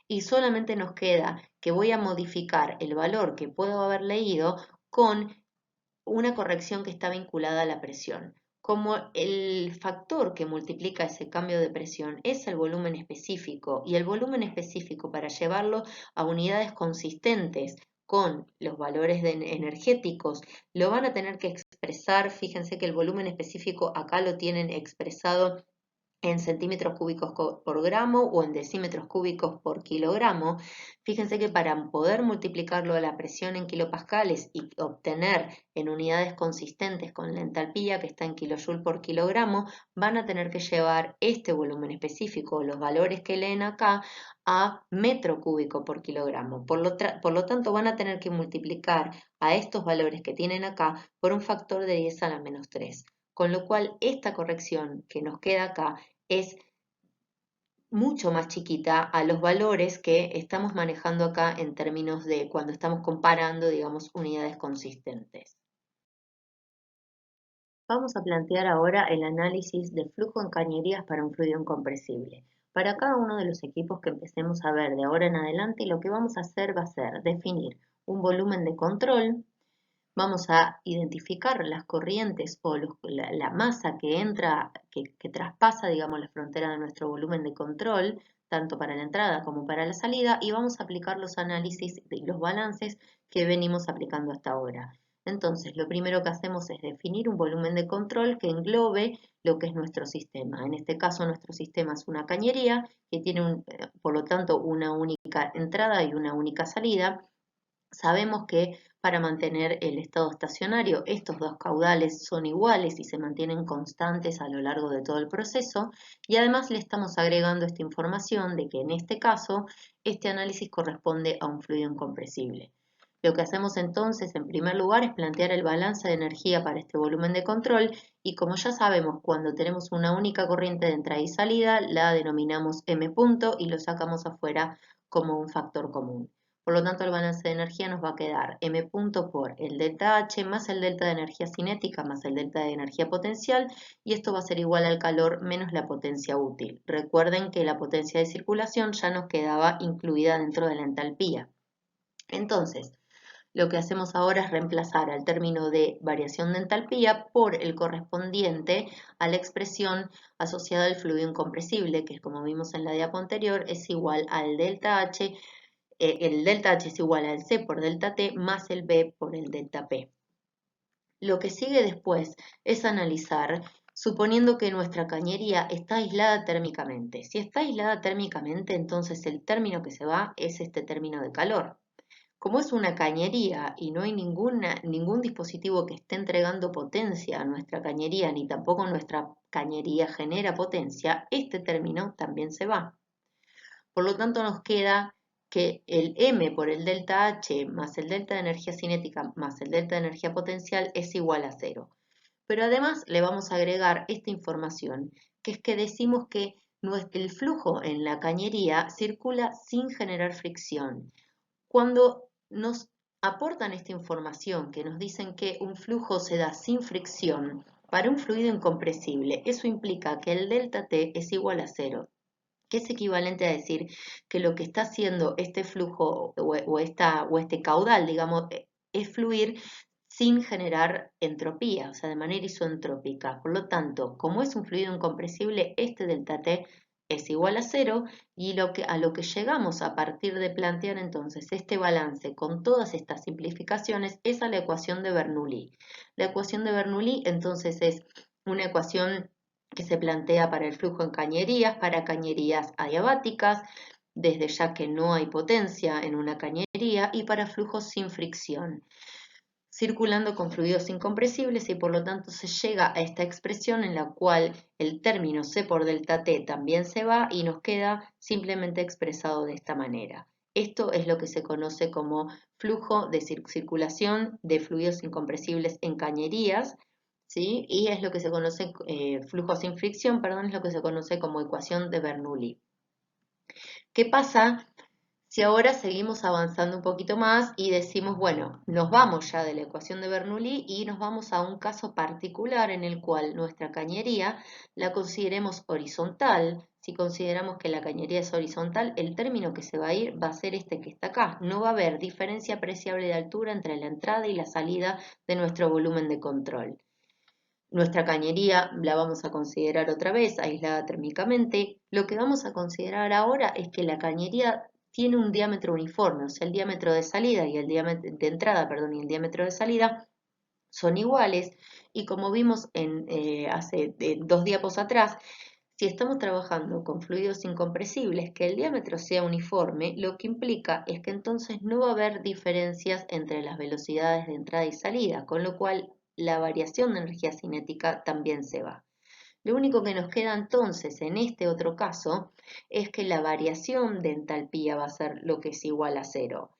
y solamente nos queda que voy a modificar el valor que puedo haber leído con una corrección que está vinculada a la presión. Como el factor que multiplica ese cambio de presión es el volumen específico y el volumen específico para llevarlo a unidades consistentes con los valores energéticos, lo van a tener que expresar. Fíjense que el volumen específico acá lo tienen expresado en centímetros cúbicos por gramo o en decímetros cúbicos por kilogramo. Fíjense que para poder multiplicarlo a la presión en kilopascales y obtener en unidades consistentes con la entalpía que está en kilojoule por kilogramo, van a tener que llevar este volumen específico, los valores que leen acá, a metro cúbico por kilogramo. Por lo tanto, van a tener que multiplicar a estos valores que tienen acá por un factor de 10 a la menos 3. Con lo cual, esta corrección que nos queda acá es mucho más chiquita a los valores que estamos manejando acá en términos de cuando estamos comparando, digamos, unidades consistentes. Vamos a plantear ahora el análisis del flujo en cañerías para un fluido incompresible. Para cada uno de los equipos que empecemos a ver de ahora en adelante, lo que vamos a hacer va a ser definir un volumen de control. Vamos a identificar las corrientes o la masa que entra, que traspasa, digamos, la frontera de nuestro volumen de control, tanto para la entrada como para la salida, y vamos a aplicar los análisis y los balances que venimos aplicando hasta ahora. Entonces, lo primero que hacemos es definir un volumen de control que englobe lo que es nuestro sistema. En este caso, nuestro sistema es una cañería que tiene, por lo tanto, una única entrada y una única salida. Sabemos que para mantener el estado estacionario, estos dos caudales son iguales y se mantienen constantes a lo largo de todo el proceso, y además le estamos agregando esta información de que en este caso, este análisis corresponde a un fluido incompresible. Lo que hacemos entonces, en primer lugar, es plantear el balance de energía para este volumen de control, y como ya sabemos, cuando tenemos una única corriente de entrada y salida, la denominamos M punto y lo sacamos afuera como un factor común. Por lo tanto, el balance de energía nos va a quedar M punto por el delta H más el delta de energía cinética más el delta de energía potencial, y esto va a ser igual al calor menos la potencia útil. Recuerden que la potencia de circulación ya nos quedaba incluida dentro de la entalpía. Entonces, lo que hacemos ahora es reemplazar al término de variación de entalpía por el correspondiente a la expresión asociada al fluido incompresible, que como vimos en la diapo anterior, es igual al delta H. El delta H es igual al C por delta T más el B por el delta P. Lo que sigue después es analizar, suponiendo que nuestra cañería está aislada térmicamente. Si está aislada térmicamente, entonces el término que se va es este término de calor. Como es una cañería y no hay ningún dispositivo que esté entregando potencia a nuestra cañería, ni tampoco nuestra cañería genera potencia, este término también se va. Por lo tanto, nos queda que el M por el delta H más el delta de energía cinética más el delta de energía potencial es igual a 0. Pero además le vamos a agregar esta información, que es que decimos que el flujo en la cañería circula sin generar fricción. Cuando nos aportan esta información, que nos dicen que un flujo se da sin fricción para un fluido incompresible, eso implica que el delta T es igual a 0, que es equivalente a decir que lo que está haciendo este flujo o este caudal, digamos, es fluir sin generar entropía, o sea, de manera isentrópica. Por lo tanto, como es un fluido incompresible, este delta T es igual a cero y a lo que llegamos a partir de plantear entonces este balance con todas estas simplificaciones es a la ecuación de Bernoulli. La ecuación de Bernoulli entonces es una ecuación que se plantea para el flujo en cañerías, para cañerías adiabáticas, desde ya que no hay potencia en una cañería, y para flujos sin fricción, circulando con fluidos incompresibles, y por lo tanto se llega a esta expresión en la cual el término C por delta T también se va y nos queda simplemente expresado de esta manera. Esto es lo que se conoce como flujo de circulación de fluidos incompresibles en cañerías, ¿sí? Y es lo que se conoce, flujo sin fricción, perdón, es lo que se conoce como ecuación de Bernoulli. ¿Qué pasa si ahora seguimos avanzando un poquito más y decimos, bueno, nos vamos ya de la ecuación de Bernoulli y nos vamos a un caso particular en el cual nuestra cañería la consideremos horizontal? Si consideramos que la cañería es horizontal, el término que se va a ir va a ser este que está acá. No va a haber diferencia apreciable de altura entre la entrada y la salida de nuestro volumen de control. Nuestra cañería la vamos a considerar otra vez aislada térmicamente. Lo que vamos a considerar ahora es que la cañería tiene un diámetro uniforme, o sea, el diámetro de salida y el diámetro de entrada, perdón, y el diámetro de salida son iguales. Y como vimos hace 2 diapos atrás, si estamos trabajando con fluidos incompresibles, que el diámetro sea uniforme, lo que implica es que entonces no va a haber diferencias entre las velocidades de entrada y salida, con lo cual la variación de energía cinética también se va. Lo único que nos queda entonces en este otro caso es que la variación de entalpía va a ser lo que es igual a cero.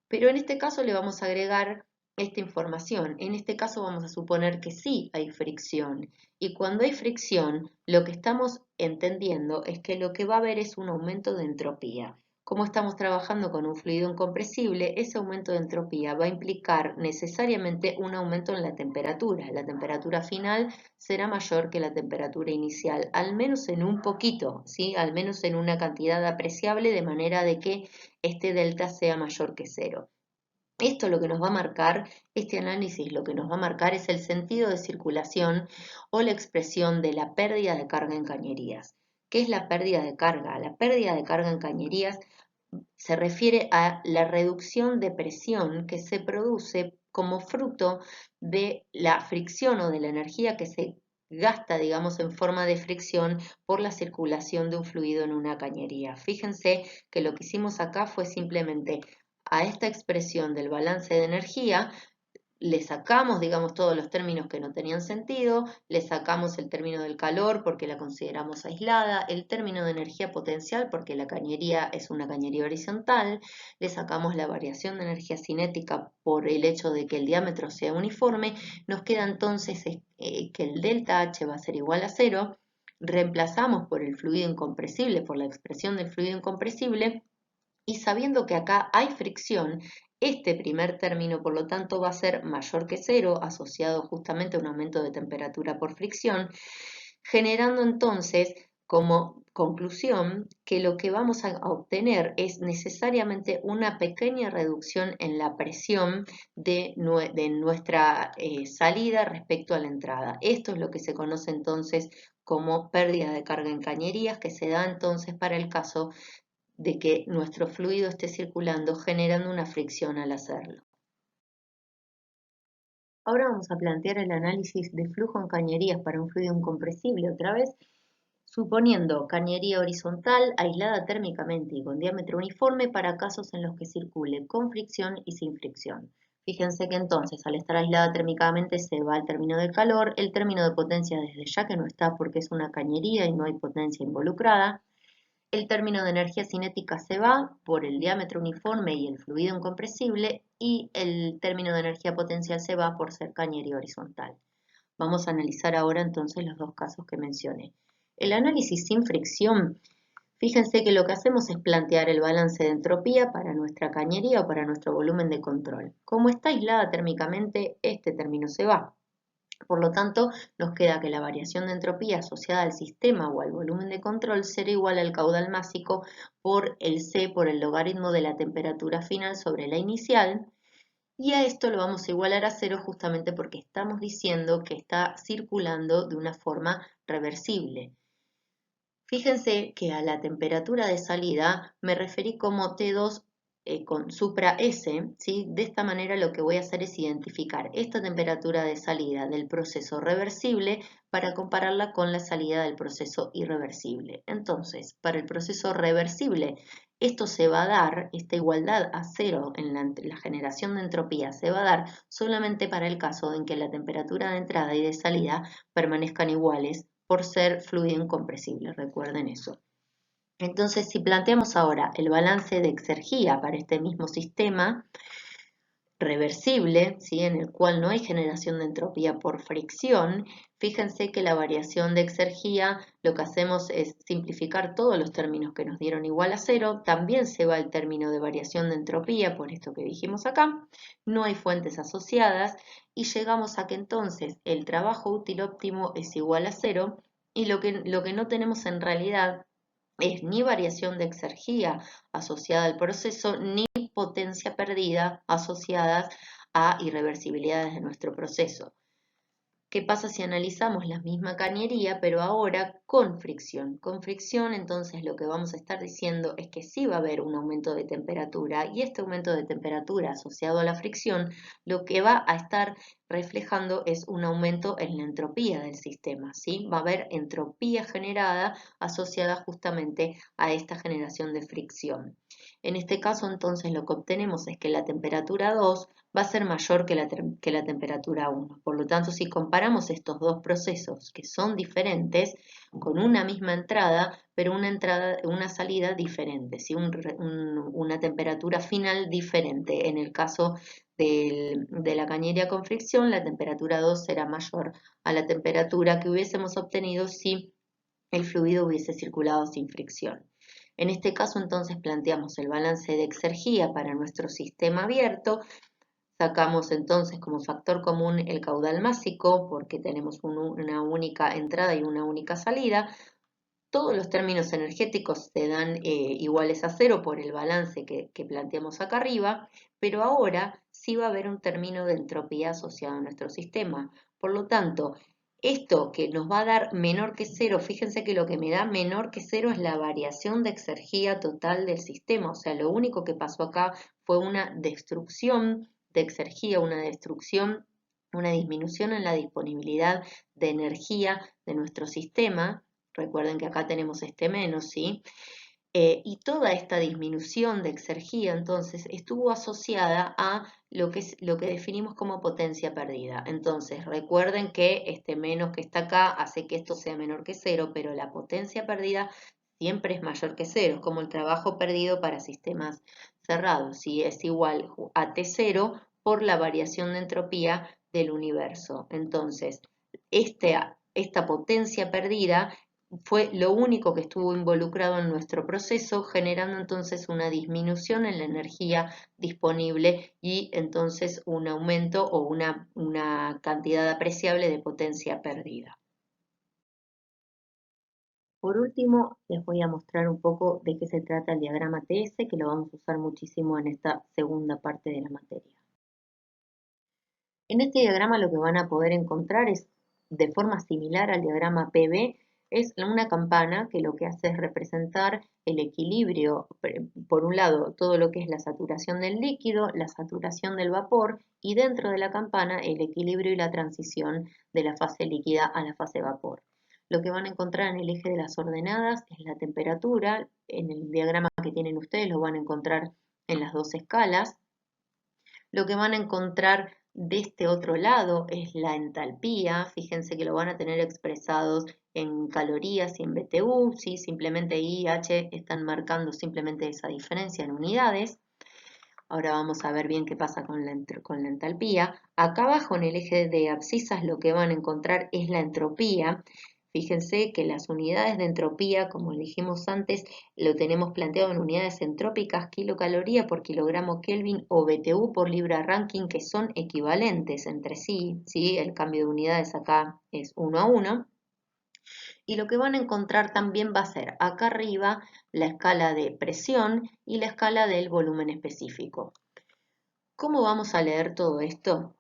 Pero en este caso le vamos a agregar esta información. En este caso vamos a suponer que sí hay fricción. Y cuando hay fricción, lo que estamos entendiendo es que lo que va a haber es un aumento de entropía. Como estamos trabajando con un fluido incompresible, ese aumento de entropía va a implicar necesariamente un aumento en la temperatura. La temperatura final será mayor que la temperatura inicial, al menos en un poquito, ¿sí? Al menos en una cantidad apreciable, de manera de que este delta sea mayor que cero. Esto lo que nos va a marcar, este análisis lo que nos va a marcar es el sentido de circulación o la expresión de la pérdida de carga en cañerías. ¿Qué es la pérdida de carga? La pérdida de carga en cañerías se refiere a la reducción de presión que se produce como fruto de la fricción o de la energía que se gasta, digamos, en forma de fricción por la circulación de un fluido en una cañería. Fíjense que lo que hicimos acá fue simplemente a esta expresión del balance de energía le sacamos, digamos, todos los términos que no tenían sentido, le sacamos el término del calor porque la consideramos aislada, el término de energía potencial porque la cañería es una cañería horizontal, le sacamos la variación de energía cinética por el hecho de que el diámetro sea uniforme, nos queda entonces que el delta H va a ser igual a cero, reemplazamos por el fluido incompresible, por la expresión del fluido incompresible, y sabiendo que acá hay fricción, este primer término, por lo tanto, va a ser mayor que cero, asociado justamente a un aumento de temperatura por fricción, generando entonces como conclusión que lo que vamos a obtener es necesariamente una pequeña reducción en la presión de nuestra salida respecto a la entrada. Esto es lo que se conoce entonces como pérdida de carga en cañerías, que se da entonces para el caso de que nuestro fluido esté circulando generando una fricción al hacerlo. Ahora vamos a plantear el análisis de flujo en cañerías para un fluido incompresible otra vez, suponiendo cañería horizontal aislada térmicamente y con diámetro uniforme para casos en los que circule con fricción y sin fricción. Fíjense que entonces al estar aislada térmicamente se va el término del calor, el término de potencia desde ya que no está porque es una cañería y no hay potencia involucrada. El término de energía cinética se va por el diámetro uniforme y el fluido incompresible, y el término de energía potencial se va por ser cañería horizontal. Vamos a analizar ahora entonces los dos casos que mencioné. El análisis sin fricción, fíjense que lo que hacemos es plantear el balance de entropía para nuestra cañería o para nuestro volumen de control. Como está aislada térmicamente, este término se va. Por lo tanto, nos queda que la variación de entropía asociada al sistema o al volumen de control será igual al caudal másico por el C por el logaritmo de la temperatura final sobre la inicial, y a esto lo vamos a igualar a cero justamente porque estamos diciendo que está circulando de una forma reversible. Fíjense que a la temperatura de salida me referí como T2 con supra S, ¿sí? De esta manera lo que voy a hacer es identificar esta temperatura de salida del proceso reversible para compararla con la salida del proceso irreversible. Entonces, para el proceso reversible, esto se va a dar, esta igualdad a cero en la generación de entropía se va a dar solamente para el caso en que la temperatura de entrada y de salida permanezcan iguales por ser fluido incompresible, recuerden eso. Entonces, si planteamos ahora el balance de exergía para este mismo sistema reversible, ¿sí? En el cual no hay generación de entropía por fricción, fíjense que la variación de exergía lo que hacemos es simplificar todos los términos que nos dieron igual a cero, también se va el término de variación de entropía, por esto que dijimos acá, no hay fuentes asociadas y llegamos a que entonces el trabajo útil óptimo es igual a cero y lo que no tenemos en realidad es ni variación de exergía asociada al proceso, ni potencia perdida asociadas a irreversibilidades de nuestro proceso. ¿Qué pasa si analizamos la misma cañería, pero ahora con fricción? Con fricción, entonces, lo que vamos a estar diciendo es que sí va a haber un aumento de temperatura y este aumento de temperatura asociado a la fricción, lo que va a estar reflejando es un aumento en la entropía del sistema, ¿sí? Va a haber entropía generada asociada justamente a esta generación de fricción. En este caso, entonces, lo que obtenemos es que la temperatura 2 va a ser mayor que la temperatura 1. Por lo tanto, si comparamos estos dos procesos que son diferentes, con una misma entrada, pero una salida diferente, ¿sí? Una temperatura final diferente. En el caso de la cañería con fricción, la temperatura 2 será mayor a la temperatura que hubiésemos obtenido si el fluido hubiese circulado sin fricción. En este caso, entonces, planteamos el balance de exergía para nuestro sistema abierto. Sacamos entonces como factor común el caudal másico porque tenemos una única entrada y una única salida. Todos los términos energéticos se dan iguales a cero por el balance que planteamos acá arriba, pero ahora sí va a haber un término de entropía asociado a nuestro sistema. Por lo tanto, esto que nos va a dar menor que cero, fíjense que lo que me da menor que cero es la variación de exergía total del sistema, o sea, lo único que pasó acá fue una destrucción de exergía, una disminución en la disponibilidad de energía de nuestro sistema. Recuerden que acá tenemos este menos, ¿sí? Y toda esta disminución de exergía entonces estuvo asociada a lo que definimos como potencia perdida. Entonces recuerden que este menos que está acá hace que esto sea menor que cero, pero la potencia perdida siempre es mayor que cero, es como el trabajo perdido para sistemas cerrados, ¿sí? Es igual a T0 por la variación de entropía del universo. Entonces, esta potencia perdida fue lo único que estuvo involucrado en nuestro proceso, generando entonces una disminución en la energía disponible y entonces un aumento o una cantidad apreciable de potencia perdida. Por último, les voy a mostrar un poco de qué se trata el diagrama TS, que lo vamos a usar muchísimo en esta segunda parte de la materia. En este diagrama lo que van a poder encontrar es, de forma similar al diagrama PB, es una campana que lo que hace es representar el equilibrio, por un lado, todo lo que es la saturación del líquido, la saturación del vapor, y dentro de la campana el equilibrio y la transición de la fase líquida a la fase vapor. Lo que van a encontrar en el eje de las ordenadas es la temperatura. En el diagrama que tienen ustedes lo van a encontrar en las dos escalas. Lo que van a encontrar de este otro lado es la entalpía. Fíjense que lo van a tener expresados en calorías y en BTU, ¿sí? Simplemente I y H están marcando simplemente esa diferencia en unidades. Ahora vamos a ver bien qué pasa con la entalpía. Acá abajo en el eje de abscisas lo que van a encontrar es la entropía. Fíjense que las unidades de entropía, como dijimos antes, lo tenemos planteado en unidades entrópicas, kilocaloría por kilogramo Kelvin o BTU por libra Rankine, que son equivalentes entre sí, ¿sí? El cambio de unidades acá es 1 a 1. Y lo que van a encontrar también va a ser acá arriba la escala de presión y la escala del volumen específico. ¿Cómo vamos a leer todo esto?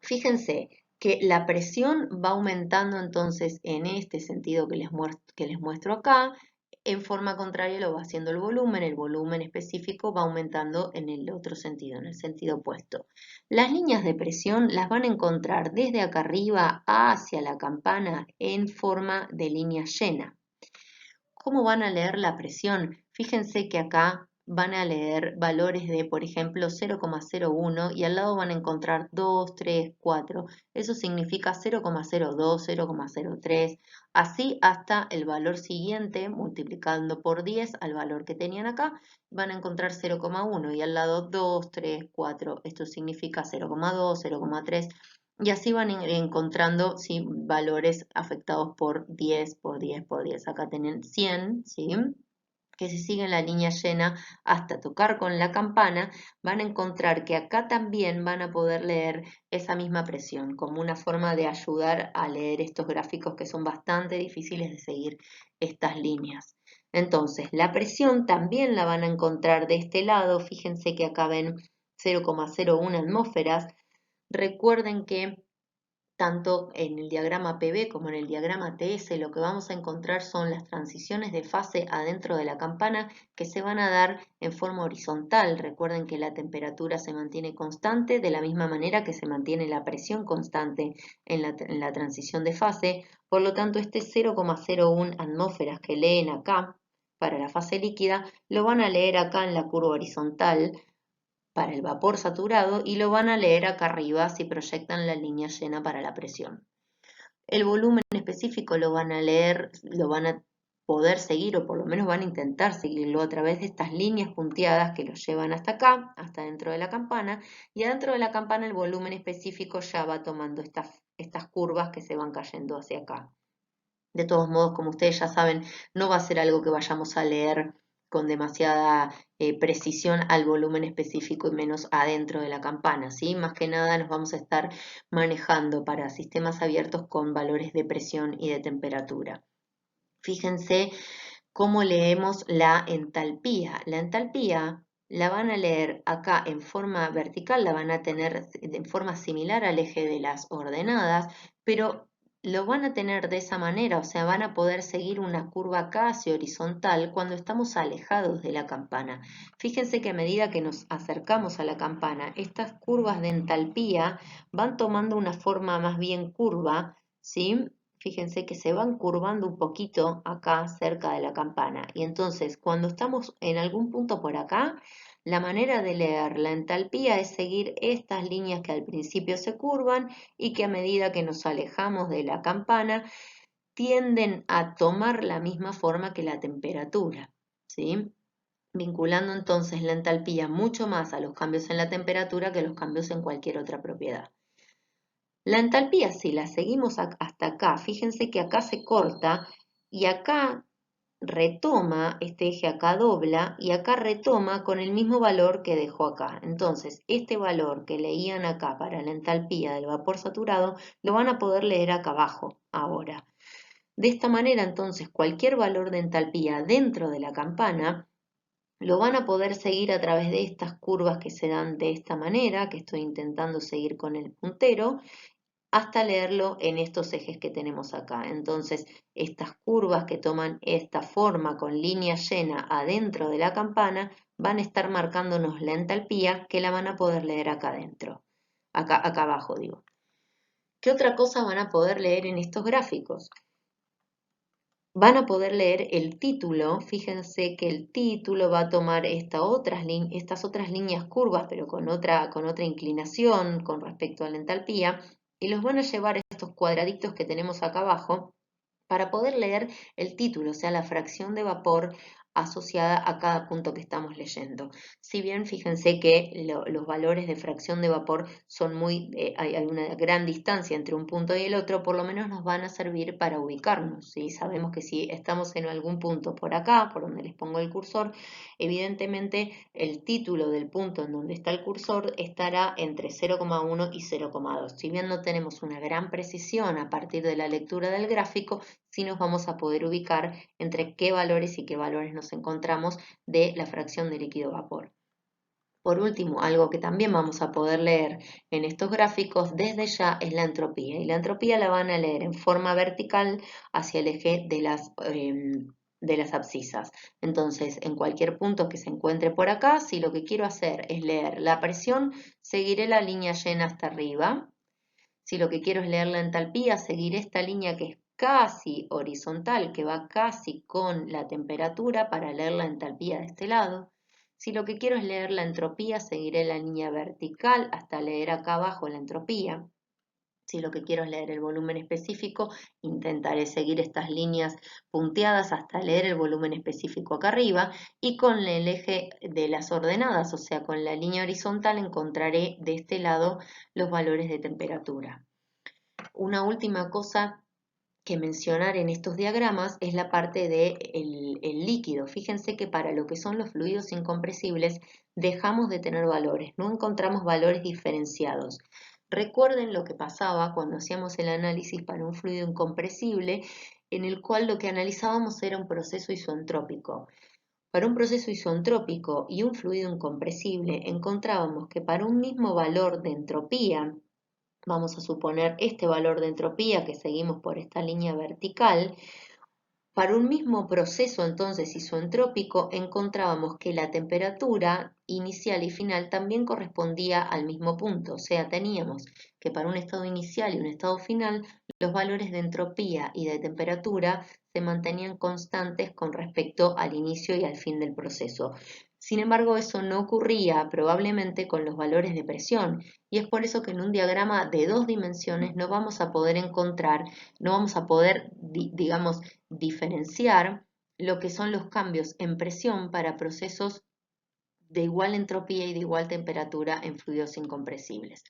Fíjense que la presión va aumentando entonces en este sentido que les muestro acá, en forma contraria lo va haciendo el volumen específico va aumentando en el otro sentido, en el sentido opuesto. Las líneas de presión las van a encontrar desde acá arriba hacia la campana en forma de línea llena. ¿Cómo van a leer la presión? Fíjense que acá van a leer valores de, por ejemplo, 0,01 y al lado van a encontrar 2, 3, 4. Eso significa 0,02, 0,03, así hasta el valor siguiente, multiplicando por 10 al valor que tenían acá, van a encontrar 0,1 y al lado 2, 3, 4. Esto significa 0,2, 0,3. Y así van encontrando, ¿sí?, valores afectados por 10, por 10, por 10. Acá tienen 100, ¿sí?, que si siguen la línea llena hasta tocar con la campana, van a encontrar que acá también van a poder leer esa misma presión, como una forma de ayudar a leer estos gráficos que son bastante difíciles de seguir estas líneas. Entonces, la presión también la van a encontrar de este lado. Fíjense que acá ven 0,01 atmósferas. Recuerden que tanto en el diagrama PV como en el diagrama TS lo que vamos a encontrar son las transiciones de fase adentro de la campana que se van a dar en forma horizontal. Recuerden que la temperatura se mantiene constante de la misma manera que se mantiene la presión constante en la transición de fase. Por lo tanto, este 0,01 atmósferas que leen acá para la fase líquida lo van a leer acá en la curva horizontal para el vapor saturado y lo van a leer acá arriba si proyectan la línea llena para la presión. El volumen específico lo van a leer, lo van a poder seguir o por lo menos van a intentar seguirlo a través de estas líneas punteadas que los llevan hasta acá, hasta dentro de la campana, y adentro de la campana el volumen específico ya va tomando estas curvas que se van cayendo hacia acá. De todos modos, como ustedes ya saben, no va a ser algo que vayamos a leer con demasiada precisión al volumen específico y menos adentro de la campana, ¿sí? Más que nada nos vamos a estar manejando para sistemas abiertos con valores de presión y de temperatura. Fíjense cómo leemos la entalpía. La entalpía la van a leer acá en forma vertical, la van a tener en forma similar al eje de las ordenadas, pero lo van a tener de esa manera, o sea, van a poder seguir una curva casi horizontal cuando estamos alejados de la campana. Fíjense que a medida que nos acercamos a la campana, estas curvas de entalpía van tomando una forma más bien curva, ¿sí? Fíjense que se van curvando un poquito acá cerca de la campana. Y entonces, cuando estamos en algún punto por acá, la manera de leer la entalpía es seguir estas líneas que al principio se curvan y que a medida que nos alejamos de la campana tienden a tomar la misma forma que la temperatura, ¿sí? Vinculando entonces la entalpía mucho más a los cambios en la temperatura que los cambios en cualquier otra propiedad. La entalpía, si la seguimos hasta acá, fíjense que acá se corta y acá retoma, este eje acá dobla y acá retoma con el mismo valor que dejó acá. Entonces, este valor que leían acá para la entalpía del vapor saturado, lo van a poder leer acá abajo ahora. De esta manera, entonces, cualquier valor de entalpía dentro de la campana lo van a poder seguir a través de estas curvas que se dan de esta manera, que estoy intentando seguir con el puntero, hasta leerlo en estos ejes que tenemos acá. Entonces, estas curvas que toman esta forma con línea llena adentro de la campana van a estar marcándonos la entalpía que la van a poder leer acá adentro, acá abajo digo. ¿Qué otra cosa van a poder leer en estos gráficos? Van a poder leer el título. Fíjense que el título va a tomar estas otras líneas curvas, pero con otra inclinación con respecto a la entalpía, y los van a llevar a estos cuadraditos que tenemos acá abajo para poder leer el título, o sea, la fracción de vapor asociada a cada punto que estamos leyendo. Si bien fíjense que los valores de fracción de vapor son hay una gran distancia entre un punto y el otro, por lo menos nos van a servir para ubicarnos, ¿sí? Sabemos que si estamos en algún punto por acá, por donde les pongo el cursor, evidentemente el título del punto en donde está el cursor estará entre 0,1 y 0,2. Si bien no tenemos una gran precisión a partir de la lectura del gráfico, sí nos vamos a poder ubicar entre qué valores y qué valores nos encontramos de la fracción de líquido vapor. Por último, algo que también vamos a poder leer en estos gráficos desde ya es la entropía. Y la entropía la van a leer en forma vertical hacia el eje de las abscisas. Entonces, en cualquier punto que se encuentre por acá, si lo que quiero hacer es leer la presión, seguiré la línea llena hasta arriba. Si lo que quiero es leer la entalpía, seguiré esta línea que es casi horizontal, que va casi con la temperatura para leer la entalpía de este lado. Si lo que quiero es leer la entropía, seguiré la línea vertical hasta leer acá abajo la entropía. Si lo que quiero es leer el volumen específico, intentaré seguir estas líneas punteadas hasta leer el volumen específico acá arriba y con el eje de las ordenadas, o sea, con la línea horizontal, encontraré de este lado los valores de temperatura. Una última cosa que mencionar en estos diagramas es la parte del líquido. Fíjense que para lo que son los fluidos incompresibles dejamos de tener valores, no encontramos valores diferenciados. Recuerden lo que pasaba cuando hacíamos el análisis para un fluido incompresible, en el cual lo que analizábamos era un proceso isoentrópico. Para un proceso isoentrópico y un fluido incompresible encontrábamos que para un mismo valor de entropía, vamos a suponer este valor de entropía que seguimos por esta línea vertical, para un mismo proceso entonces isoentrópico encontrábamos que la temperatura inicial y final también correspondía al mismo punto, o sea, teníamos que para un estado inicial y un estado final los valores de entropía y de temperatura se mantenían constantes con respecto al inicio y al fin del proceso. Sin embargo, eso no ocurría probablemente con los valores de presión, y es por eso que en un diagrama de dos dimensiones no vamos a poder encontrar, no vamos a poder, digamos, diferenciar lo que son los cambios en presión para procesos de igual entropía y de igual temperatura en fluidos incompresibles.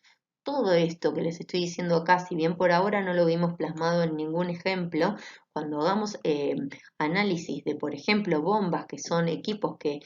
Todo esto que les estoy diciendo acá, si bien por ahora no lo vimos plasmado en ningún ejemplo, cuando hagamos análisis de, por ejemplo, bombas, que son equipos que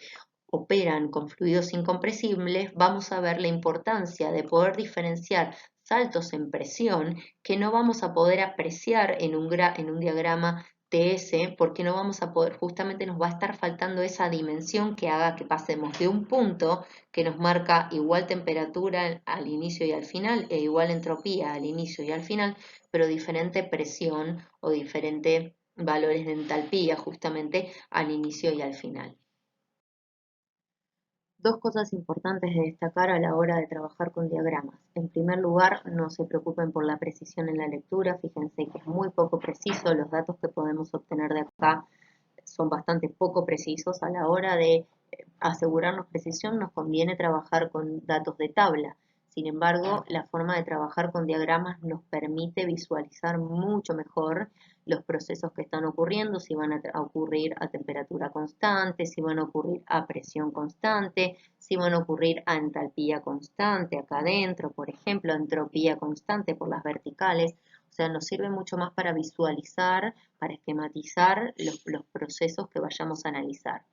operan con fluidos incompresibles, vamos a ver la importancia de poder diferenciar saltos en presión que no vamos a poder apreciar en un diagrama TS, porque no vamos a poder, justamente nos va a estar faltando esa dimensión que haga que pasemos de un punto que nos marca igual temperatura al inicio y al final e igual entropía al inicio y al final, pero diferente presión o diferentes valores de entalpía justamente al inicio y al final. Dos cosas importantes de destacar a la hora de trabajar con diagramas. En primer lugar, no se preocupen por la precisión en la lectura, fíjense que es muy poco preciso, los datos que podemos obtener de acá son bastante poco precisos. A la hora de asegurarnos precisión nos conviene trabajar con datos de tabla. Sin embargo, la forma de trabajar con diagramas nos permite visualizar mucho mejor los procesos que están ocurriendo, si van a ocurrir a temperatura constante, si van a ocurrir a presión constante, si van a ocurrir a entalpía constante acá adentro, por ejemplo, entropía constante por las verticales. O sea, nos sirve mucho más para visualizar, para esquematizar los procesos que vayamos a analizar.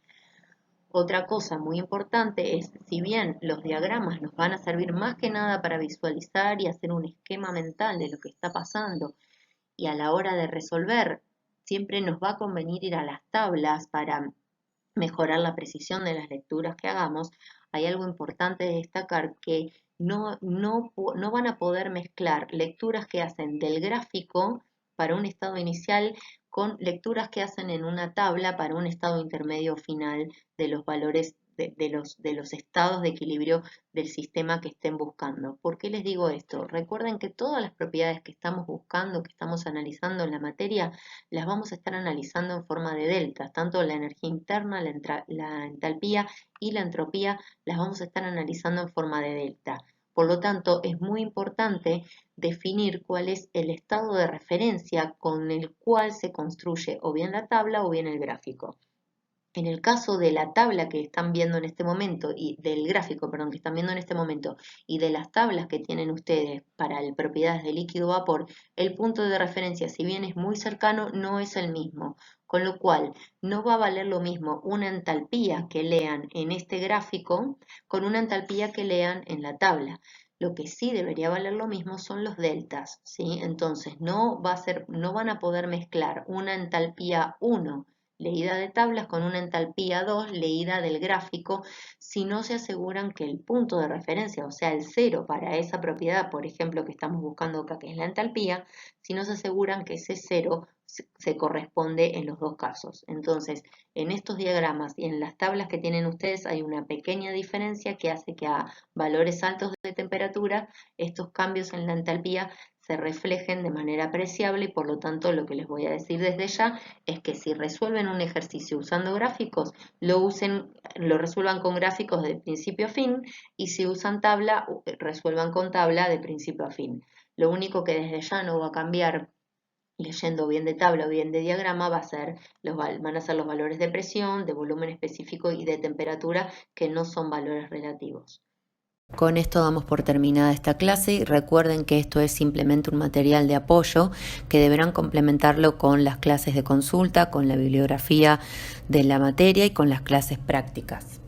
Otra cosa muy importante es, si bien los diagramas nos van a servir más que nada para visualizar y hacer un esquema mental de lo que está pasando, y a la hora de resolver, siempre nos va a convenir ir a las tablas para mejorar la precisión de las lecturas que hagamos, hay algo importante de destacar que no van a poder mezclar lecturas que hacen del gráfico para un estado inicial con lecturas que hacen en una tabla para un estado intermedio final de los valores de los estados de equilibrio del sistema que estén buscando. ¿Por qué les digo esto? Recuerden que todas las propiedades que estamos buscando, que estamos analizando en la materia, las vamos a estar analizando en forma de deltas, tanto la energía interna, la entalpía y la entropía las vamos a estar analizando en forma de delta. Por lo tanto, es muy importante definir cuál es el estado de referencia con el cual se construye o bien la tabla o bien el gráfico. En el caso de la tabla que están viendo en este momento y del gráfico, perdón, que están viendo en este momento y de las tablas que tienen ustedes para propiedades de líquido vapor, el punto de referencia, si bien es muy cercano, no es el mismo. Con lo cual, no va a valer lo mismo una entalpía que lean en este gráfico con una entalpía que lean en la tabla. Lo que sí debería valer lo mismo son los deltas, ¿sí? Entonces, no van a poder mezclar una entalpía 1 leída de tablas con una entalpía 2, leída del gráfico, si no se aseguran que el punto de referencia, o sea, el cero para esa propiedad, por ejemplo, que estamos buscando acá, que es la entalpía, si no se aseguran que ese cero se corresponde en los dos casos. Entonces, en estos diagramas y en las tablas que tienen ustedes hay una pequeña diferencia que hace que a valores altos de temperatura estos cambios en la entalpía se reflejen de manera apreciable y por lo tanto lo que les voy a decir desde ya es que si resuelven un ejercicio usando gráficos, lo resuelvan con gráficos de principio a fin y si usan tabla, resuelvan con tabla de principio a fin. Lo único que desde ya no va a cambiar leyendo bien de tabla o bien de diagrama van a ser los valores de presión, de volumen específico y de temperatura que no son valores relativos. Con esto damos por terminada esta clase y recuerden que esto es simplemente un material de apoyo que deberán complementarlo con las clases de consulta, con la bibliografía de la materia y con las clases prácticas.